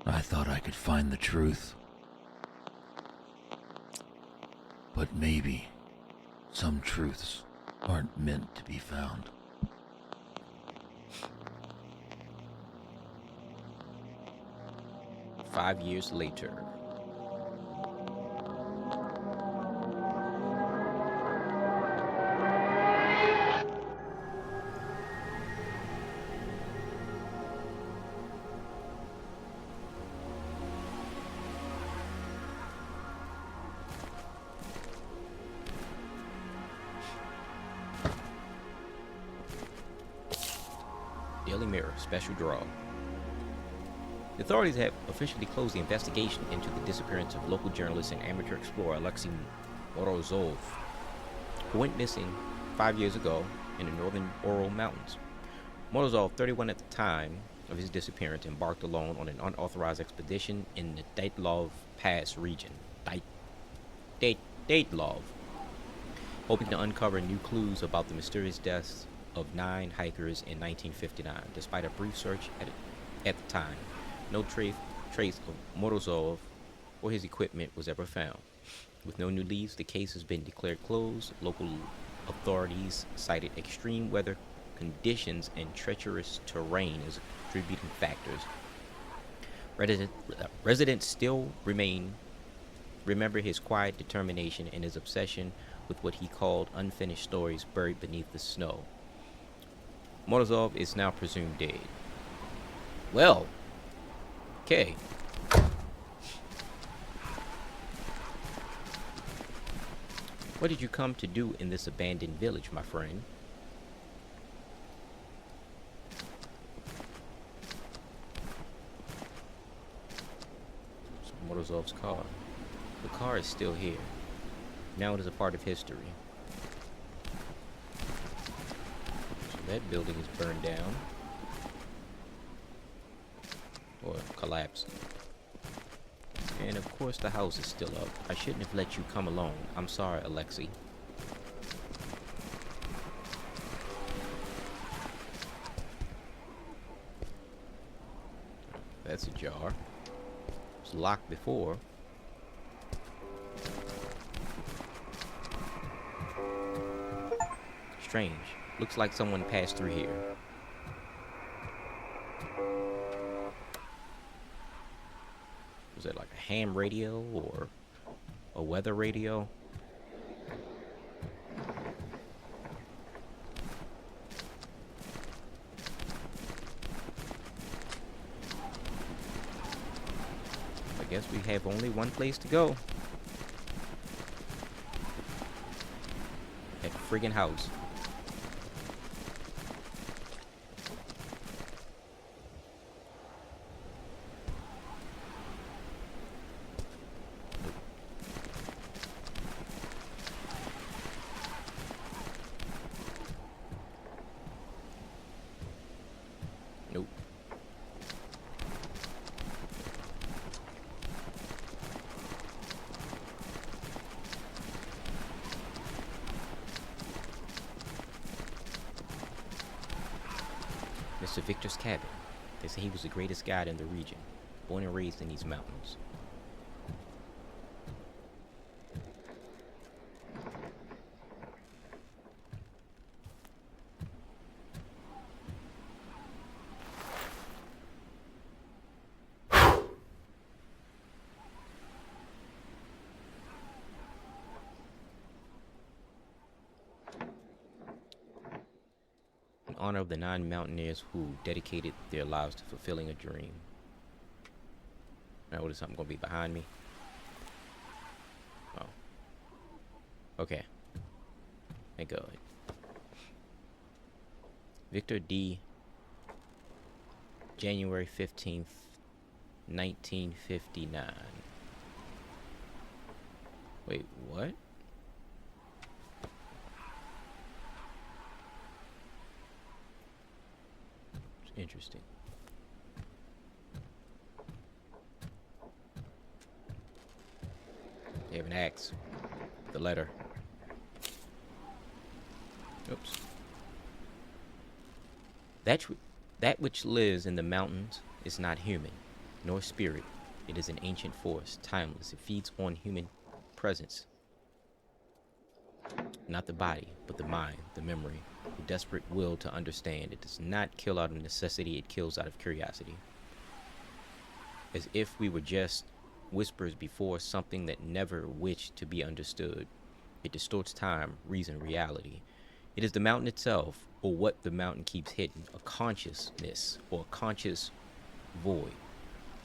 I thought I could find the truth. But maybe some truths aren't meant to be found. Five years later. Daily Mirror special draw. The authorities have officially closed the investigation into the disappearance of local journalist and amateur explorer Alexei Morozov, who went missing 5 years ago in the northern Ural Mountains. Morozov, 31 at the time of his disappearance, embarked alone on an unauthorized expedition in the Dyatlov Pass region. Dyatlov, hoping to uncover new clues about the mysterious deaths of 9 hikers in 1959. Despite a brief search at the time, no trace of Morozov or his equipment was ever found. With no new leads, the case has been declared closed. Local authorities cited extreme weather conditions and treacherous terrain as contributing factors. Residents still remember his quiet determination and his obsession with what he called unfinished stories buried beneath the snow. Morozov is now presumed dead. Well, okay. What did you come to do in this abandoned village, my friend? It's Morozov's car. The car is still here. Now it is a part of history. So that building is burned down. Or collapsed. And of course the house is still up. I shouldn't have let you come along. I'm sorry, Alexei. That's ajar. It was locked before. Strange. Looks like someone passed through here. Was it like a ham radio or a weather radio? I guess we have only one place to go. That friggin' house. Nope. Mr. Victor's cabin. They say he was the greatest guide in the region, born and raised in these mountains. In honor of the 9 mountaineers who dedicated their lives to fulfilling a dream. Now, what is something gonna be behind me? Oh. Okay. Thank God. Victor D. January 15th, 1959. Wait, what? Interesting. They have an axe. The letter. Oops. That which lives in the mountains is not human, nor spirit. It is an ancient force, timeless. It feeds on human presence. Not the body, but the mind, the memory, the desperate will to understand. It does not kill out of necessity, it kills out of curiosity. As if we were just whispers before something that never wished to be understood. It distorts time, reason, reality. It is the mountain itself, or what the mountain keeps hidden, a consciousness, or a conscious void,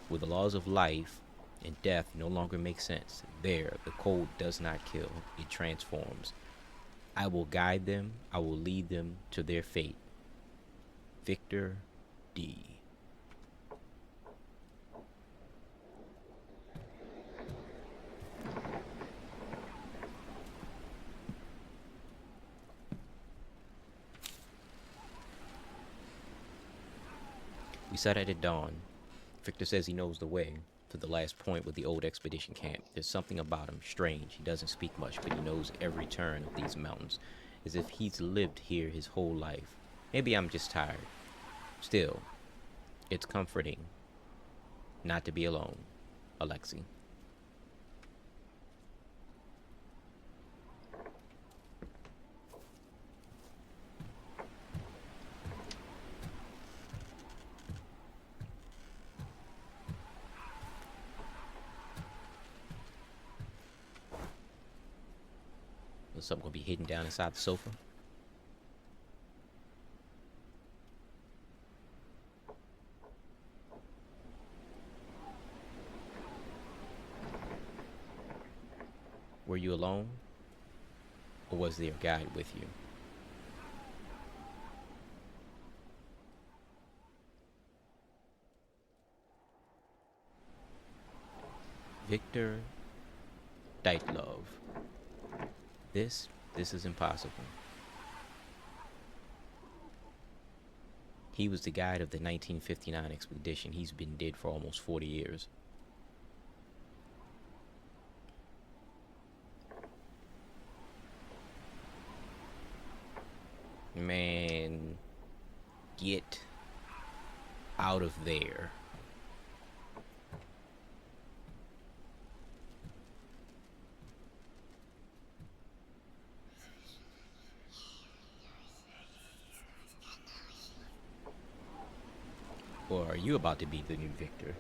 where the laws of life and death no longer make sense. There, the cold does not kill, it transforms. I will guide them, I will lead them to their fate. Victor D. We set out at dawn. Victor says he knows the way to the last point with the old expedition camp. There's something about him, strange. He doesn't speak much, but he knows every turn of these mountains, as if he's lived here his whole life. Maybe I'm just tired. Still, it's comforting not to be alone, Alexi. Is something gonna be hidden down inside the sofa? Were you alone? Or was there a guide with you? Victor Deitlov. This is impossible. He was the guide of the 1959 expedition. He's been dead for almost 40 years. Man, get out of there. Or are you about to be the new Victor?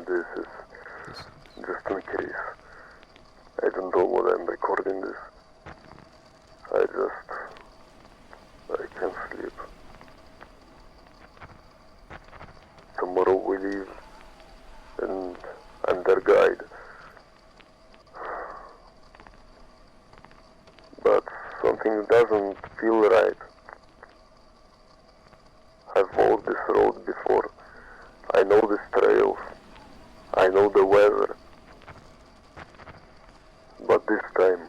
This is just in case. I don't know what I'm recording this. I can't sleep. Tomorrow we leave, and I'm their guide. But something doesn't feel right. I've walked this road before. I know these trails. I know the weather. But this time,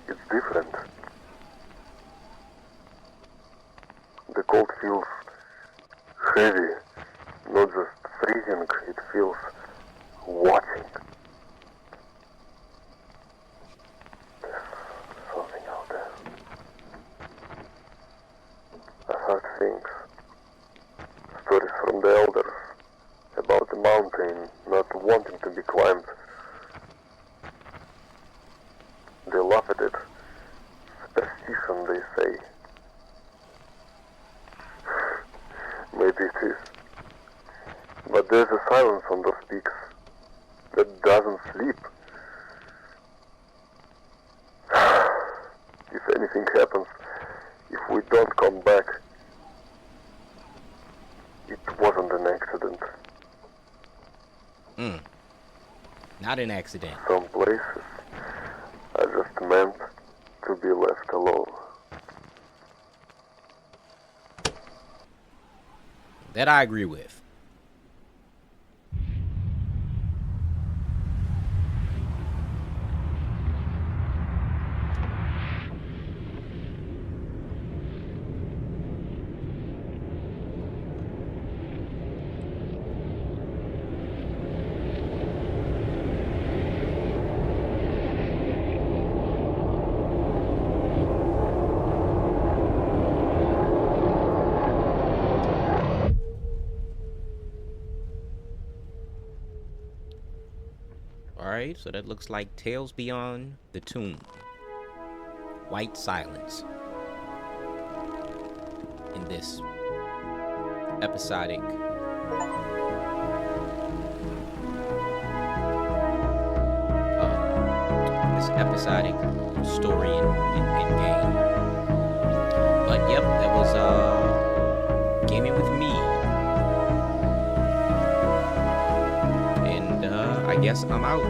it's different. The cold feels heavy, not just freezing, it feels watching. There's something out there. I heard things, stories from the elders, about the mountain not wanting to be climbed. They laugh at it. Superstition, they say. Maybe it is. But there's a silence on those peaks that doesn't sleep. If anything happens, if we don't come back, it wasn't an accident. Not an accident. Some places are just meant to be left alone. That I agree with. Alright, so that looks like Tales Beyond the Tomb. White silence. In this episodic story and game. But yep, that was Gaming with Meed. And I guess I'm out.